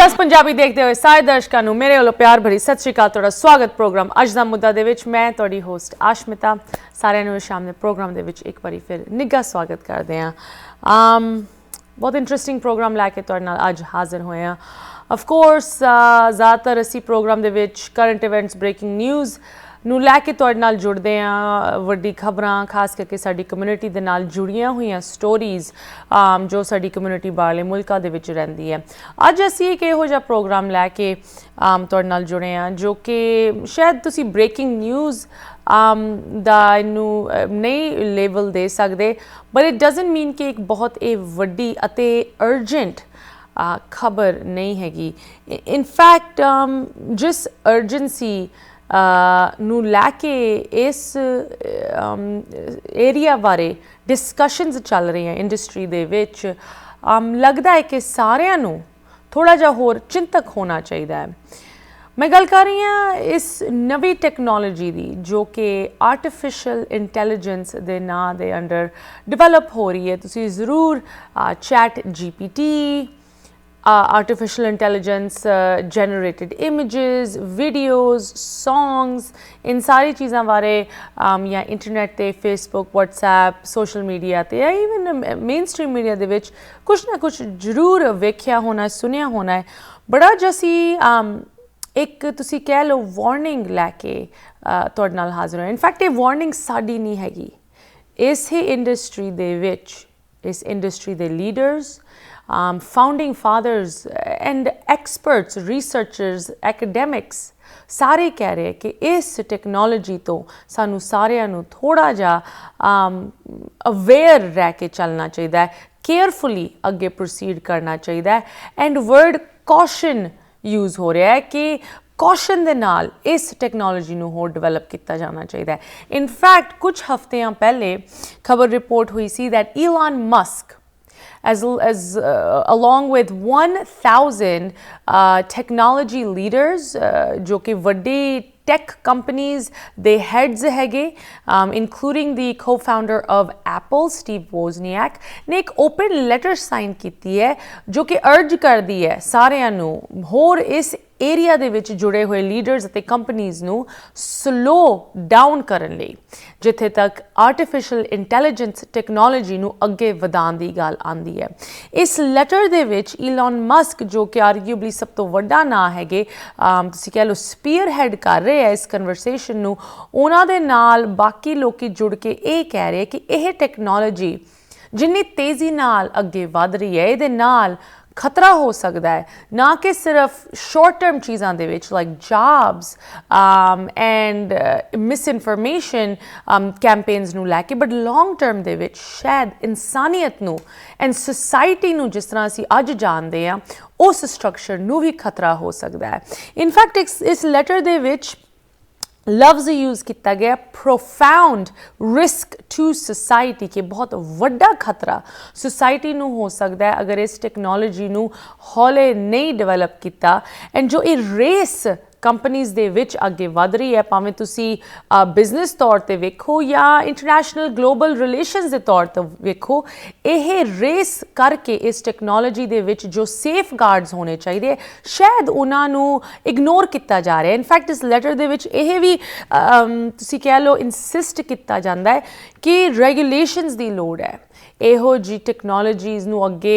जस पंजाबी देखते हुए सारे दर्शकों को मेरे वालों प्यार भरी सत श्री अकाल। तुहाडा स्वागत प्रोग्राम अज दा मुद्दा दे विच। मैं तुहाडी होस्ट आशमिता सारिਆਂ ਨੂੰ शाम के प्रोग्राम दे विच एक बारी फिर निघा स्वागत करते हैं। बहुत इंटरेस्टिंग प्रोग्राम लैके तुहाडे नाल अज हाज़र होए हैं। ऑफ कोर्स ज़्यादातर असी प्रोग्राम दे विच करंट इवेंट्स ब्रेकिंग न्यूज़ ਨੂੰ ਲੈ ਕੇ ਤੁਹਾਡੇ ਨਾਲ ਜੁੜਦੇ ਹਾਂ। ਵੱਡੀ ਖਬਰਾਂ ਖਾਸ ਕਰਕੇ ਸਾਡੀ ਕਮਿਊਨਿਟੀ ਦੇ ਨਾਲ ਜੁੜੀਆਂ ਹੋਈਆਂ ਸਟੋਰੀਜ਼ ਜੋ ਸਾਡੀ ਕਮਿਊਨਿਟੀ ਬਾਹਰਲੇ ਮੁਲਕਾਂ ਦੇ ਵਿੱਚ ਰਹਿੰਦੀ ਹੈ। ਅੱਜ ਅਸੀਂ ਇੱਕ ਇਹੋ ਜਿਹਾ ਪ੍ਰੋਗਰਾਮ ਲੈ ਕੇ ਤੁਹਾਡੇ ਨਾਲ ਜੁੜੇ ਹਾਂ ਜੋ ਕਿ ਸ਼ਾਇਦ ਤੁਸੀਂ ਬ੍ਰੇਕਿੰਗ ਨਿਊਜ਼ ਦਾ ਇਹਨੂੰ ਨਹੀਂ ਲੇਬਲ ਦੇ ਸਕਦੇ, ਬਟ ਇਟ ਡਜ਼ਨਟ ਮੀਨ ਕਿ ਇੱਕ ਬਹੁਤ ਇਹ ਵੱਡੀ ਅਤੇ ਅਰਜੈਂਟ ਖਬਰ ਨਹੀਂ ਹੈਗੀ। ਇਨਫੈਕਟ ਜਿਸ ਅਰਜੈਂਸੀ ਨੂੰ ਲੈ ਕੇ ਇਸ ਏਰੀਆ ਬਾਰੇ ਡਿਸਕਸ਼ਨਸ ਚੱਲ ਰਹੀਆਂ ਇੰਡਸਟਰੀ ਦੇ ਵਿੱਚ, ਲੱਗਦਾ ਹੈ ਕਿ ਸਾਰਿਆਂ ਨੂੰ ਥੋੜ੍ਹਾ ਜਿਹਾ ਹੋਰ ਚਿੰਤਕ ਹੋਣਾ ਚਾਹੀਦਾ ਹੈ। ਮੈਂ ਗੱਲ ਕਰ ਰਹੀ ਹਾਂ ਇਸ ਨਵੀਂ ਟੈਕਨੋਲੋਜੀ ਦੀ ਜੋ ਕਿ ਆਰਟੀਫਿਸ਼ੀਅਲ ਇੰਟੈਲੀਜੈਂਸ ਦੇ ਨਾਂ ਦੇ ਅੰਡਰ ਡਿਵੈਲਪ ਹੋ ਰਹੀ ਹੈ। ਤੁਸੀਂ ਜ਼ਰੂਰ ChatGPT, artificial intelligence generated images, videos, songs, इन सारी चीज़ों बारे या इंटरनेट ते फेसबुक, व्हाट्सएप, सोशल मीडिया ते या इवन मेन स्ट्रीम मीडिया दे विच कुछ ना कुछ जरूर वेख्या होना, सुनिया होना है। बड़ा जसी एक तुसी कह लो वार्निंग लैके तुहाडे नाल हाज़र होए। इनफैक्ट ये वार्निंग साडी नहीं हैगी, इस ही इंडस्ट्री दे विच इस इंडस्ट्री दे leaders, founding fathers and experts, researchers, academics सारे कह रहे हैं कि इस टैक्नोलॉजी तो सानू सारिਆਂ ਨੂੰ थोड़ा जिहा अवेयर रह के चलना चाहिए, केयरफुली अगे प्रोसीड करना चाहिए। एंड वर्ड कॉशन यूज़ हो रहा है कि कॉशन दे नाल इस टैक्नोलॉजी ਨੂੰ ਹੋਰ ਡਿਵੈਲਪ ਕੀਤਾ ਜਾਣਾ ਚਾਹੀਦਾ ਹੈ। ਇਨਫੈਕਟ ਕੁਝ ਹਫ਼ਤਿਆਂ ਪਹਿਲੇ ਖਬਰ ਰਿਪੋਰਟ ਹੋਈ ਸੀ that Elon Musk as along with 1000 technology leaders जो कि वड्डी tech companies they heads हैगे, including the co-founder of Apple Steve Wozniak ने एक open letter sign कीती है जो कि urge कर दी है सारिਆਂ ਨੂੰ ਹੋਰ इस ਏਰੀਆ ਦੇ ਵਿੱਚ ਜੁੜੇ ਹੋਏ ਲੀਡਰਸ ਅਤੇ ਕੰਪਨੀਜ਼ ਨੂੰ ਸਲੋ ਡਾਊਨ ਕਰਨ ਲਈ, ਜਿੱਥੇ ਤੱਕ ਆਰਟੀਫਿਸ਼ੀਅਲ ਇੰਟੈਲੀਜੈਂਸ ਟੈਕਨੋਲੋਜੀ ਨੂੰ ਅੱਗੇ ਵਧਾਉਣ ਦੀ ਗੱਲ ਆਉਂਦੀ ਹੈ। ਇਸ ਲੈਟਰ ਦੇ ਵਿੱਚ ਈਲਨ ਮਸਕ ਜੋ ਕਿ ਆਰਗੂਏਬਲੀ ਸਭ ਤੋਂ ਵੱਡਾ ਨਾਂ ਹੈਗੇ, ਤੁਸੀਂ ਕਹਿ ਲਓ ਸਪੀਅਰ ਹੈਡ ਕਰ ਰਹੇ ਆ ਇਸ ਕਨਵਰਸੇਸ਼ਨ ਨੂੰ, ਉਹਨਾਂ ਦੇ ਨਾਲ ਬਾਕੀ ਲੋਕੀ ਜੁੜ ਕੇ ਇਹ ਕਹਿ ਰਹੇ ਕਿ ਇਹ ਟੈਕਨੋਲੋਜੀ ਜਿੰਨੀ ਤੇਜ਼ੀ ਨਾਲ ਅੱਗੇ ਵਧ ਰਹੀ ਹੈ ਇਹਦੇ ਨਾਲ खतरा हो सकता है, ना कि सिर्फ शॉर्ट टर्म चीज़ों दे विच like jobs and misinformation campaigns नू लैके, बट लॉन्ग टर्म दे विच शायद इंसानियत नू एंड सोसाइटी नू जिस तरह असी अज जानते हैं उस स्ट्रक्चर नू भी खतरा हो सकता है। इनफैक्ट इस लेटर दे विच लफ्ज़ यूज़ किया गया प्रोफाउंड रिस्क टू सोसाइटी के बहुत वड्डा खतरा सोसाइटी नू हो सकता है अगर इस टैक्नोलॉजी नू हौले नहीं डिवेलप किया। एंड जो ये रेस कंपनीज़ दे विच अगे वध रही है, भावें तुसी बिजनेस तौर ते वेखो या इंटरनेशनल ग्लोबल रिलेशनस के तौर ते वेखो, यह रेस करके इस टैक्नोलॉजी दे विच जो सेफ गार्ड्स होने चाहिए शायद उन्होंने इग्नोर किया जा रहा है। इनफैक्ट इस लैटर दे विच यह भी तुसी कह लो इंसिस्ट किया जाता है कि रेगूलेशनस की लोड़ है। ਇਹੋ जी टैक्नोलॉजीज़ ਨੂੰ ਅੱਗੇ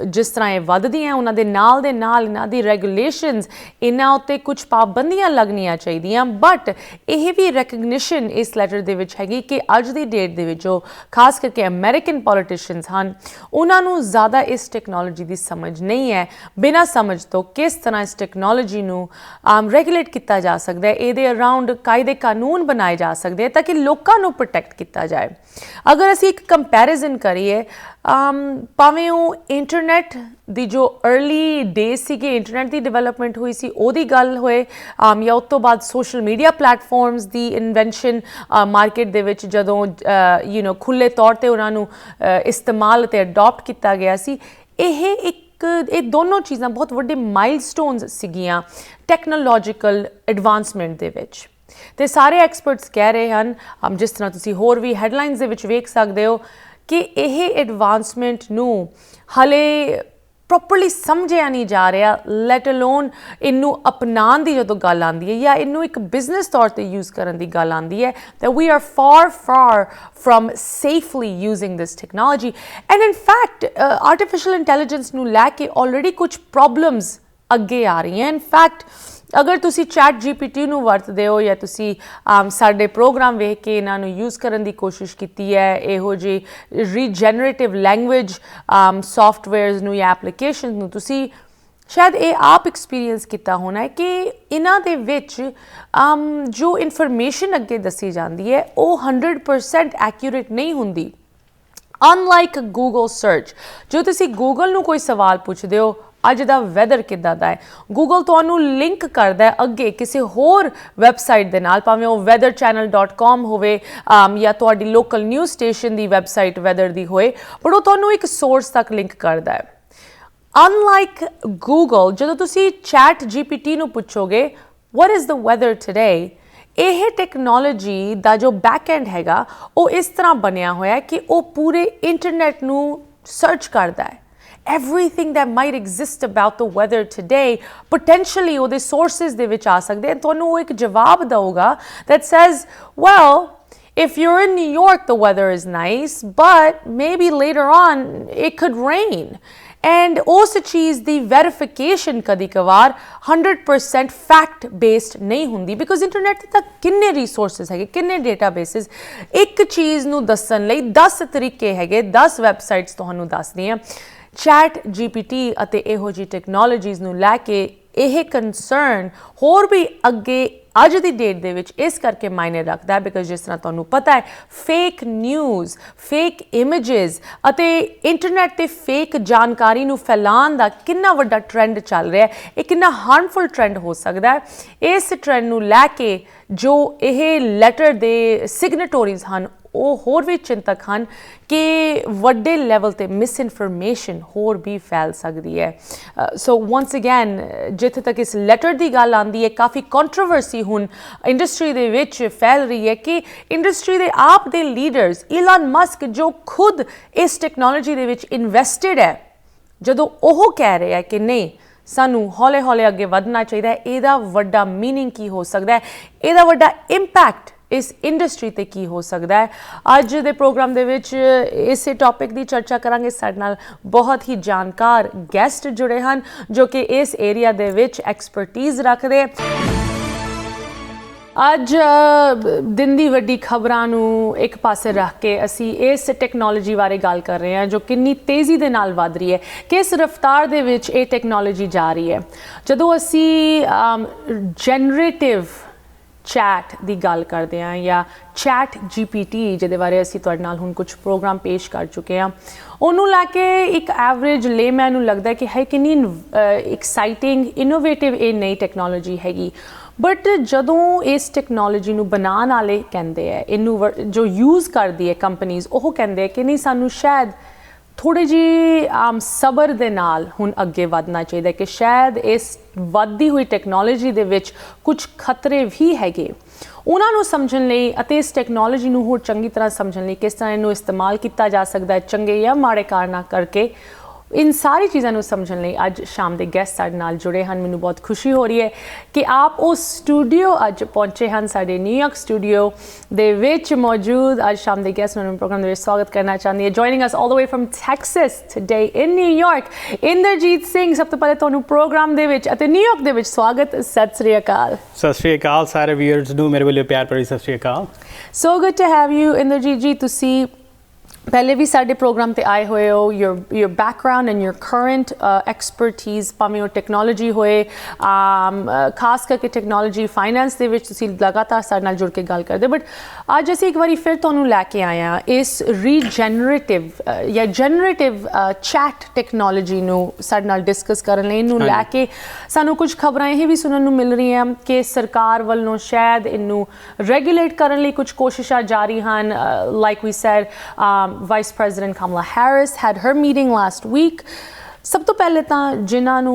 ਜਿਸ ਤਰ੍ਹਾਂ ਇਹ ਵੱਧਦੀਆਂ ਉਹਨਾਂ ਦੇ ਨਾਲ ਇਹਨਾਂ ਦੀ ਰੈਗੂਲੇਸ਼ਨਸ ਇਹਨਾਂ ਉੱਤੇ ਕੁਝ ਪਾਬੰਦੀਆਂ ਲੱਗਣੀਆਂ ਚਾਹੀਦੀਆਂ। ਬਟ ਇਹ ਵੀ ਰੈਕਗਨੀਸ਼ਨ ਇਸ ਲੈਟਰ ਦੇ ਵਿੱਚ ਹੈਗੀ ਕਿ ਅੱਜ ਦੀ ਡੇਟ ਦੇ ਵਿੱਚ ਜੋ ਖਾਸ ਕਰਕੇ ਅਮਰੀਕਨ ਪੋਲੀਟੀਸ਼ੀਅਨਸ ਹਨ ਉਹਨਾਂ ਨੂੰ ਜ਼ਿਆਦਾ ਇਸ ਟੈਕਨੋਲॉजी ਦੀ ਸਮਝ ਨਹੀਂ ਹੈ। ਬਿਨਾਂ ਸਮਝ ਤੋਂ ਕਿਸ ਤਰ੍ਹਾਂ ਇਸ ਟੈਕਨੋਲॉजी ਨੂੰ ਰੈਗੂਲੇਟ ਕੀਤਾ ਜਾ ਸਕਦਾ ਹੈ, ਇਹਦੇ ਅਰਾਊਂਡ ਕਾਇਦੇ ਕਾਨੂੰਨ ਬਣਾਏ ਜਾ ਸਕਦੇ ਤਾਂ ਕਿ ਲੋਕਾਂ ਨੂੰ ਪ੍ਰੋਟੈਕਟ ਕੀਤਾ ਜਾਏ। अगर असी एक कंपैरिजन करिए, भावें वो इंटरनेट दी जो अर्ली डेज सीगे इंटरनेट की डिवेलपमेंट हुई सी ओदी गल होए या उस तो बाद सोशल मीडिया प्लेटफॉर्म्स की इन्वेंशन मार्केट दे विच जदों खुले तौर पर उन्होंने इस्तेमाल ते अडॉप्ट किया गया सी, ये दोनों चीज़ां बहुत वड्डे माइलस्टोन्स सीगियां टैक्नोलॉजिकल एडवांसमेंट दे विच। तो सारे एक्सपर्ट्स कह रहे हैं, जिस तरह तुसी होर भी हैडलाइनस दे विच वेख सकते हो कि यह एडवांसमेंट नू हले ਪ੍ਰੋਪਰਲੀ ਸਮਝਿਆ ਨਹੀਂ ਜਾ ਰਿਹਾ, ਲੈਟ ਅਲੋਨ ਇਹਨੂੰ ਅਪਣਾਉਣ ਦੀ ਜਦੋਂ ਗੱਲ ਆਉਂਦੀ ਹੈ ਜਾਂ ਇਹਨੂੰ ਇੱਕ ਬਿਜ਼ਨਸ ਤੌਰ 'ਤੇ ਯੂਜ਼ ਕਰਨ ਦੀ ਗੱਲ ਆਉਂਦੀ ਹੈ that we are far from safely using this technology. And in fact artificial intelligence ਨੂੰ ਲੈ ਕੇ already ਕੁਝ problems ਅੱਗੇ ਆ ਰਹੀਆਂ. in fact ਅਗਰ ਤੁਸੀਂ ChatGPT ਨੂੰ ਵਰਤਦੇ ਹੋ ਜਾਂ ਤੁਸੀਂ ਸਾਡੇ ਪ੍ਰੋਗਰਾਮ ਵੇਖ ਕੇ ਇਹਨਾਂ ਨੂੰ ਯੂਜ਼ ਕਰਨ ਦੀ ਕੋਸ਼ਿਸ਼ ਕੀਤੀ ਹੈ, ਇਹੋ ਜਿਹੀ ਰੀਜਨਰੇਟਿਵ ਲੈਂਗੁਏਜ ਸੌਫਟਵੇਅਰਸ ਨੂੰ ਜਾਂ ਐਪਲੀਕੇਸ਼ਨ ਨੂੰ ਤੁਸੀਂ ਸ਼ਾਇਦ ਇਹ ਆਪ ਐਕਸਪੀਰੀਅੰਸ ਕੀਤਾ ਹੋਣਾ ਹੈ ਕਿ ਇਹਨਾਂ ਦੇ ਵਿੱਚ ਜੋ ਇਨਫੋਰਮੇਸ਼ਨ ਅੱਗੇ ਦੱਸੀ ਜਾਂਦੀ ਹੈ ਉਹ 100% ਐਕਿਊਰੇਟ ਨਹੀਂ ਹੁੰਦੀ. ਅਨਲਾਈਕ ਗੂਗਲ ਸਰਚ, ਜੋ ਤੁਸੀਂ ਗੂਗਲ ਨੂੰ ਕੋਈ ਸਵਾਲ ਪੁੱਛਦੇ ਹੋ ਅੱਜ ਦਾ ਵੈਦਰ ਕਿੱਦਾਂ ਦਾ ਹੈ, ਗੂਗਲ ਤੁਹਾਨੂੰ ਲਿੰਕ ਕਰਦਾ ਹੈ ਅੱਗੇ ਕਿਸੇ ਹੋਰ ਵੈਬਸਾਈਟ ਦੇ ਨਾਲ, ਭਾਵੇਂ ਉਹ weatherchannel.com ਹੋਵੇ ਜਾਂ ਤੁਹਾਡੀ ਲੋਕਲ ਨਿਊਜ਼ ਸਟੇਸ਼ਨ ਦੀ ਵੈਬਸਾਈਟ ਵੈਦਰ ਦੀ ਹੋਏ, ਪਰ ਉਹ ਤੁਹਾਨੂੰ ਇੱਕ ਸੋਰਸ ਤੱਕ ਲਿੰਕ ਕਰਦਾ ਹੈ. ਅਨਲਾਈਕ ਗੂਗਲ, ਜਦੋਂ ਤੁਸੀਂ ChatGPT ਨੂੰ ਪੁੱਛੋਗੇ what is the weather today, ਇਹ ਟੈਕਨੋਲੋਜੀ ਦਾ ਜੋ ਬੈਕ ਐਂਡ ਹੈਗਾ ਉਹ ਇਸ ਤਰ੍ਹਾਂ ਬਣਿਆ ਹੋਇਆ ਕਿ ਉਹ ਪੂਰੇ ਇੰਟਰਨੈਟ ਨੂੰ ਸਰਚ ਕਰਦਾ ਹੈ. Everything that might exist about the weather today potentially ਉਹਦੇ sources ਦੇ ਵਿੱਚ ਆ ਸਕਦੇ ਹਨ. ਤੁਹਾਨੂੰ ਉਹ ਇੱਕ ਜਵਾਬ ਦਊਗਾ that says well if you're in New York the weather is nice but maybe later on it could rain. And ਉਸ ਚੀਜ਼ ਦੀ ਵੈਰੀਫਿਕੇਸ਼ਨ ਕਦੀ ਕਵਾਰ 100% ਫੈਕਟ ਬੇਸਡ ਨਹੀਂ ਹੁੰਦੀ ਬਿਕੋਜ਼ ਇੰਟਰਨੈਟ 'ਤੇ ਤਾਂ ਕਿੰਨੇ ਰਿਸੋਰਸਿਸ ਹੈਗੇ, ਕਿੰਨੇ ਡੇਟਾਬੇਸਿਸ. ਇੱਕ ਚੀਜ਼ ਨੂੰ ਦੱਸਣ ਲਈ 10 ਤਰੀਕੇ ਹੈਗੇ, 10 ਵੈਬਸਾਈਟਸ ਤੁਹਾਨੂੰ ਦੱਸਦੀਆਂ. ChatGPT ਅਤੇ ਇਹੋ ਜਿਹੀ ਟੈਕਨੋਲੋਜੀਜ਼ ਨੂੰ ਲੈ ਕੇ ਇਹ ਕੰਸਰਨ ਹੋਰ ਵੀ ਅੱਗੇ ਅੱਜ ਦੀ ਡੇਟ ਦੇ ਵਿੱਚ ਇਸ ਕਰਕੇ ਮਾਇਨੇ ਰੱਖਦਾ ਹੈ ਬਿਕਾਜ਼ ਜਿਸ ਤਰ੍ਹਾਂ ਤੁਹਾਨੂੰ ਪਤਾ ਹੈ ਫੇਕ ਨਿਊਜ਼, ਫੇਕ ਇਮੇਜਸ ਅਤੇ ਇੰਟਰਨੈਟ 'ਤੇ ਫੇਕ ਜਾਣਕਾਰੀ ਨੂੰ ਫੈਲਾਉਣ ਦਾ ਕਿੰਨਾ ਵੱਡਾ ਟ੍ਰੈਂਡ ਚੱਲ ਰਿਹਾ ਹੈ, ਇਹ ਕਿੰਨਾ ਹਾਰਮਫੁਲ ਟ੍ਰੈਂਡ ਹੋ ਸਕਦਾ ਹੈ. ਇਸ ਟ੍ਰੈਂਡ ਨੂੰ ਲੈ ਕੇ ਜੋ ਇਹ ਲੈਟਰ ਦੇ ਸਿਗਨੇਟੋਰੀਜ਼ ਹਨ ਉਹ ਹੋਰ ਵੀ ਚਿੰਤਕ ਹਨ ਕਿ ਵੱਡੇ ਲੈਵਲ 'ਤੇ ਮਿਸਇਨਫੋਰਮੇਸ਼ਨ ਹੋਰ ਵੀ ਫੈਲ ਸਕਦੀ ਹੈ. ਸੋ ਵਾਂਸ ਅਗੇਨ ਜਿੱਥੇ ਤੱਕ ਇਸ ਲੈਟਰ ਦੀ ਗੱਲ ਆਉਂਦੀ ਹੈ ਕਾਫੀ ਕੰਟਰੋਵਰਸੀ ਹੁਣ ਇੰਡਸਟਰੀ ਦੇ ਵਿੱਚ ਫੈਲ ਰਹੀ ਹੈ ਕਿ ਇੰਡਸਟਰੀ ਦੇ ਆਪ ਦੇ ਲੀਡਰਸ ਈਲਨ ਮਸਕ ਜੋ ਖੁਦ ਇਸ ਟੈਕਨੋਲੋਜੀ ਦੇ ਵਿੱਚ ਇਨਵੈਸਟਡ ਹੈ, ਜਦੋਂ ਉਹ ਕਹਿ ਰਿਹਾ ਕਿ ਨਹੀਂ ਸਾਨੂੰ ਹੌਲੇ ਹੌਲੇ ਅੱਗੇ ਵਧਣਾ ਚਾਹੀਦਾ ਹੈ, ਇਹਦਾ ਵੱਡਾ ਮੀਨਿੰਗ ਕੀ ਹੋ ਸਕਦਾ ਹੈ, ਇਹਦਾ ਵੱਡਾ ਇੰਪੈਕਟ ਇਸ ਇੰਡਸਟਰੀ 'ਤੇ ਕੀ ਹੋ ਸਕਦਾ ਹੈ. ਅੱਜ ਦੇ ਪ੍ਰੋਗਰਾਮ ਦੇ ਵਿੱਚ ਇਸੇ ਟੌਪਿਕ ਦੀ ਚਰਚਾ ਕਰਾਂਗੇ. ਸਾਡੇ ਨਾਲ ਬਹੁਤ ਹੀ ਜਾਣਕਾਰ ਗੈਸਟ ਜੁੜੇ ਹਨ ਜੋ ਕਿ ਇਸ ਏਰੀਆ ਦੇ ਵਿੱਚ ਐਕਸਪਰਟੀਜ਼ ਰੱਖਦੇ. ਅੱਜ ਦਿਨ ਦੀ ਵੱਡੀ ਖਬਰਾਂ ਨੂੰ ਇੱਕ ਪਾਸੇ ਰੱਖ ਕੇ ਅਸੀਂ ਇਸ ਟੈਕਨੋਲੋਜੀ ਬਾਰੇ ਗੱਲ ਕਰ ਰਹੇ ਹਾਂ ਜੋ ਕਿੰਨੀ ਤੇਜ਼ੀ ਦੇ ਨਾਲ ਵੱਧ ਰਹੀ ਹੈ, ਕਿਸ ਰਫ਼ਤਾਰ ਦੇ ਵਿੱਚ ਇਹ ਟੈਕਨੋਲੋਜੀ ਜਾ ਰਹੀ ਹੈ. ਜਦੋਂ ਅਸੀਂ ਜਨਰੇਟਿਵ ਚੈਟ ਦੀ ਗੱਲ ਕਰਦੇ ਹਾਂ ਜਾਂ ChatGPT ਜਿਹਦੇ ਬਾਰੇ ਅਸੀਂ ਤੁਹਾਡੇ ਨਾਲ ਹੁਣ ਕੁਝ ਪ੍ਰੋਗਰਾਮ ਪੇਸ਼ ਕਰ ਚੁੱਕੇ ਹਾਂ, ਉਹਨੂੰ ਲੈ ਕੇ ਇੱਕ ਐਵਰੇਜ ਲੇਮੈਨ ਨੂੰ ਲੱਗਦਾ ਕਿ ਹੈ ਕਿੰਨੀ ਐਕਸਾਈਟਿੰਗ ਇਨੋਵੇਟਿਵ ਇਹ ਨਈ ਟੈਕਨੋਲੋਜੀ ਹੈਗੀ. ਬਟ ਜਦੋਂ ਇਸ ਟੈਕਨੋਲੋਜੀ ਨੂੰ ਬਣਾਉਣ ਵਾਲੇ ਕਹਿੰਦੇ ਹੈ, ਇਹਨੂੰ ਜੋ ਯੂਜ਼ ਕਰਦੀ ਹੈ ਕੰਪਨੀਜ਼, ਉਹ ਕਹਿੰਦੇ ਹੈ ਕਿ ਨਹੀਂ ਸਾਨੂੰ ਸ਼ਾਇਦ ਥੋੜ੍ਹੀ ਜਿਹੀ ਸਬਰ ਦੇ ਨਾਲ ਹੁਣ ਅੱਗੇ ਵਧਣਾ ਚਾਹੀਦਾ ਕਿ ਸ਼ਾਇਦ ਇਸ ਵੱਧਦੀ ਹੋਈ ਟੈਕਨੋਲੋਜੀ ਦੇ ਵਿੱਚ ਕੁਝ ਖਤਰੇ ਵੀ ਹੈਗੇ. ਉਹਨਾਂ ਨੂੰ ਸਮਝਣ ਲਈ ਅਤੇ ਇਸ ਟੈਕਨੋਲੋਜੀ ਨੂੰ ਹੋਰ ਚੰਗੀ ਤਰ੍ਹਾਂ ਸਮਝਣ ਲਈ ਕਿਸ ਤਰ੍ਹਾਂ ਇਹਨੂੰ ਇਸਤੇਮਾਲ ਕੀਤਾ ਜਾ ਸਕਦਾ ਹੈ ਚੰਗੇ ਜਾਂ ਮਾੜੇ ਕਾਰਨਾਂ ਕਰਕੇ, इन सारी चीज़ों को समझने लिए अज शाम के गेस्ट साडे नाल जुड़े हैं. मैनूं बहुत खुशी हो रही है कि आप उस स्टूडियो अज पहुंचे हैं साडे न्यूयॉर्क स्टूडियो दे विच मौजूद अज शाम के गेस्ट मैं प्रोग्राम दे विच स्वागत करना चाहती है. Joining us all the way from Texas today in New York, Inderjit Singh. सब तो पहले तुहानूं प्रोग्राम दे विच अते न्यूयॉर्क दे विच स्वागत. सत श्री अकाल. सत श्री अकाल सारे व्यूअर्स नूं मेरे वालों प्यार भरी सत श्री अकाल. So good to have you Inderjit ji. तुसी पहले भी साडे प्रोग्राम ते आए हुए हो. Your background and your current expertise भावें वो टेक्नोलॉजी होए, खास करके टेक्नोलॉजी फाइनेंस दे विच तुसीं लगातार साडे नाल जुड़ के गल करदे. बट अज असीं एक बारी फिर तुहानूं लैके आए हां इस रीजनरेटिव या जनरेटिव चैट टेक्नोलॉजी नूं साडे नाल डिस्कस करन लई. इनूं लैके सानूं कुछ खबरां ये भी सुनन नूं मिल रही हैं कि सरकार वल्लों शायद इनूं रेगूलेट करन लई कुछ कोशिशां जारी हन. Like we said Vice President Kamala Harris had her meeting last week. सब तो पहले तो जिन्होंने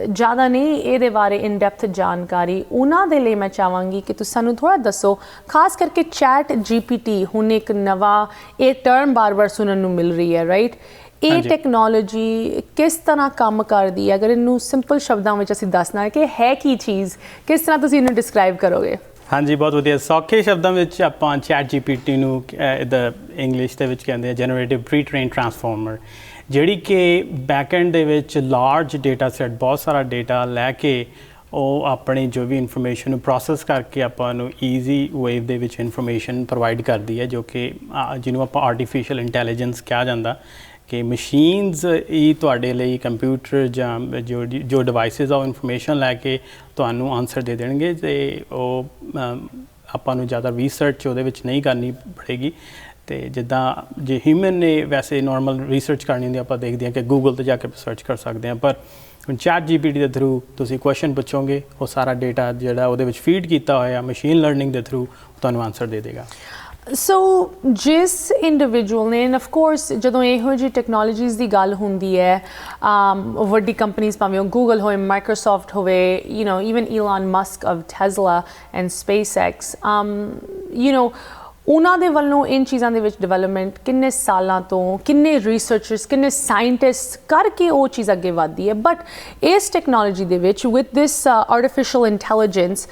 ज़्यादा नहीं ये बारे इन डेप्थ जानकारी उन्होंने लिए मैं चाहूँगी कि तुम सानू थोड़ा दसो, खास करके ChatGPT हुण एक नवा ये टर्म बार बार सुनने मिल रही है, राइट? ਇਹ ਟੈਕਨੋਲੋਜੀ ਕਿਸ ਤਰ੍ਹਾਂ ਕੰਮ ਕਰਦੀ ਹੈ? ਅਗਰ ਇਹਨੂੰ ਸਿੰਪਲ ਸ਼ਬਦਾਂ ਵਿੱਚ ਅਸੀਂ ਦੱਸਣਾ ਕਿ ਹੈ ਕੀ ਚੀਜ਼, ਕਿਸ ਤਰ੍ਹਾਂ ਤੁਸੀਂ ਇਹਨੂੰ ਡਿਸਕ੍ਰਾਈਬ ਕਰੋਗੇ? ਹਾਂਜੀ, ਬਹੁਤ ਵਧੀਆ। ਸੌਖੇ ਸ਼ਬਦਾਂ ਵਿੱਚ ਆਪਾਂ ChatGPT ਨੂੰ ਇਹਦਾ ਇੰਗਲਿਸ਼ ਦੇ ਵਿੱਚ ਕਹਿੰਦੇ ਆ ਜਨਰੇਟਿਵ ਪ੍ਰੀ ਟ੍ਰੇਨ ਟਰਾਂਸਫਾਰਮਰ, ਜਿਹੜੀ ਕਿ ਬੈਕਐਂਡ ਦੇ ਵਿੱਚ ਲਾਰਜ ਡੇਟਾ ਸੈੱਟ, ਬਹੁਤ ਸਾਰਾ ਡੇਟਾ ਲੈ ਕੇ ਉਹ ਆਪਣੀ ਜੋ ਵੀ ਇਨਫੋਰਮੇਸ਼ਨ ਨੂੰ ਪ੍ਰੋਸੈਸ ਕਰਕੇ ਆਪਾਂ ਨੂੰ ਈਜ਼ੀ ਵੇਵ ਦੇ ਵਿੱਚ ਇਨਫੋਰਮੇਸ਼ਨ ਪ੍ਰੋਵਾਈਡ ਕਰਦੀ ਹੈ, ਜੋ ਕਿ ਜਿਹਨੂੰ ਆਪਾਂ ਆਰਟੀਫਿਸ਼ੀਅਲ ਇੰਟੈਲੀਜੈਂਸ ਕਿਹਾ ਜਾਂਦਾ, ਕਿ ਮਸ਼ੀਨਸ ਹੀ ਤੁਹਾਡੇ ਲਈ ਕੰਪਿਊਟਰ ਜਾਂ ਜੋ ਡਿਵਾਈਸਿਸ ਆ ਉਹ ਇਨਫੋਰਮੇਸ਼ਨ ਲੈ ਕੇ ਤੁਹਾਨੂੰ ਆਨਸਰ ਦੇ ਦੇਣਗੇ, ਅਤੇ ਉਹ ਆਪਾਂ ਨੂੰ ਜ਼ਿਆਦਾ ਰਿਸਰਚ ਉਹਦੇ ਵਿੱਚ ਨਹੀਂ ਕਰਨੀ ਪੜੇਗੀ। ਅਤੇ ਜਿੱਦਾਂ ਜੇ ਹਿਊਮਨ ਨੇ ਵੈਸੇ ਨੋਰਮਲ ਰਿਸਰਚ ਕਰਨੀ ਹੁੰਦੀ, ਆਪਾਂ ਦੇਖਦੇ ਹਾਂ ਕਿ ਗੂਗਲ 'ਤੇ ਜਾ ਕੇ ਸਰਚ ਕਰ ਸਕਦੇ ਹਾਂ, ਪਰ ਹੁਣ ChatGPT ਦੇ ਥਰੂ ਤੁਸੀਂ ਕੁਐਸਚਨ ਪੁੱਛੋਗੇ, ਉਹ ਸਾਰਾ ਡੇਟਾ ਜਿਹੜਾ ਉਹਦੇ ਵਿੱਚ ਫੀਡ ਕੀਤਾ ਹੋਇਆ ਮਸ਼ੀਨ ਲਰਨਿੰਗ ਦੇ ਥਰੂ ਤੁਹਾਨੂੰ ਆਨਸਰ ਦੇ ਦੇਗਾ। ਸੋ ਜਿਸ ਇੰਡੀਵਿਜੂਅਲ ਨੇ, ਐਂਡ ਆਫ ਕੋਰਸ ਜਦੋਂ ਇਹੋ ਜਿਹੀ ਟੈਕਨੋਲੋਜੀਜ਼ ਦੀ ਗੱਲ ਹੁੰਦੀ ਹੈ, ਵੱਡੀ ਕੰਪਨੀਜ਼ ਭਾਵੇਂ ਉਹ ਗੂਗਲ ਹੋਵੇ, ਮਾਈਕਰੋਸੋਫਟ ਹੋਵੇ, even Elon Musk of Tesla and SpaceX, ਉਹਨਾਂ ਦੇ ਵੱਲੋਂ ਇਨ ਚੀਜ਼ਾਂ ਦੇ ਵਿੱਚ ਡਿਵੈਲਪਮੈਂਟ ਕਿੰਨੇ ਸਾਲਾਂ ਤੋਂ, ਕਿੰਨੇ ਰਿਸਰਚਰਸ, ਕਿੰਨੇ ਸਾਇੰਟਿਸਟ ਕਰਕੇ ਉਹ ਚੀਜ਼ ਅੱਗੇ ਵਧਦੀ ਹੈ। ਬਟ ਇਸ ਟੈਕਨੋਲੋਜੀ ਦੇ ਵਿੱਚ ਵਿਦ ਦਿਸ ਆਰਟੀਫਿਸ਼ੀਅਲ ਇੰਟੈਲੀਜੈਂਸ,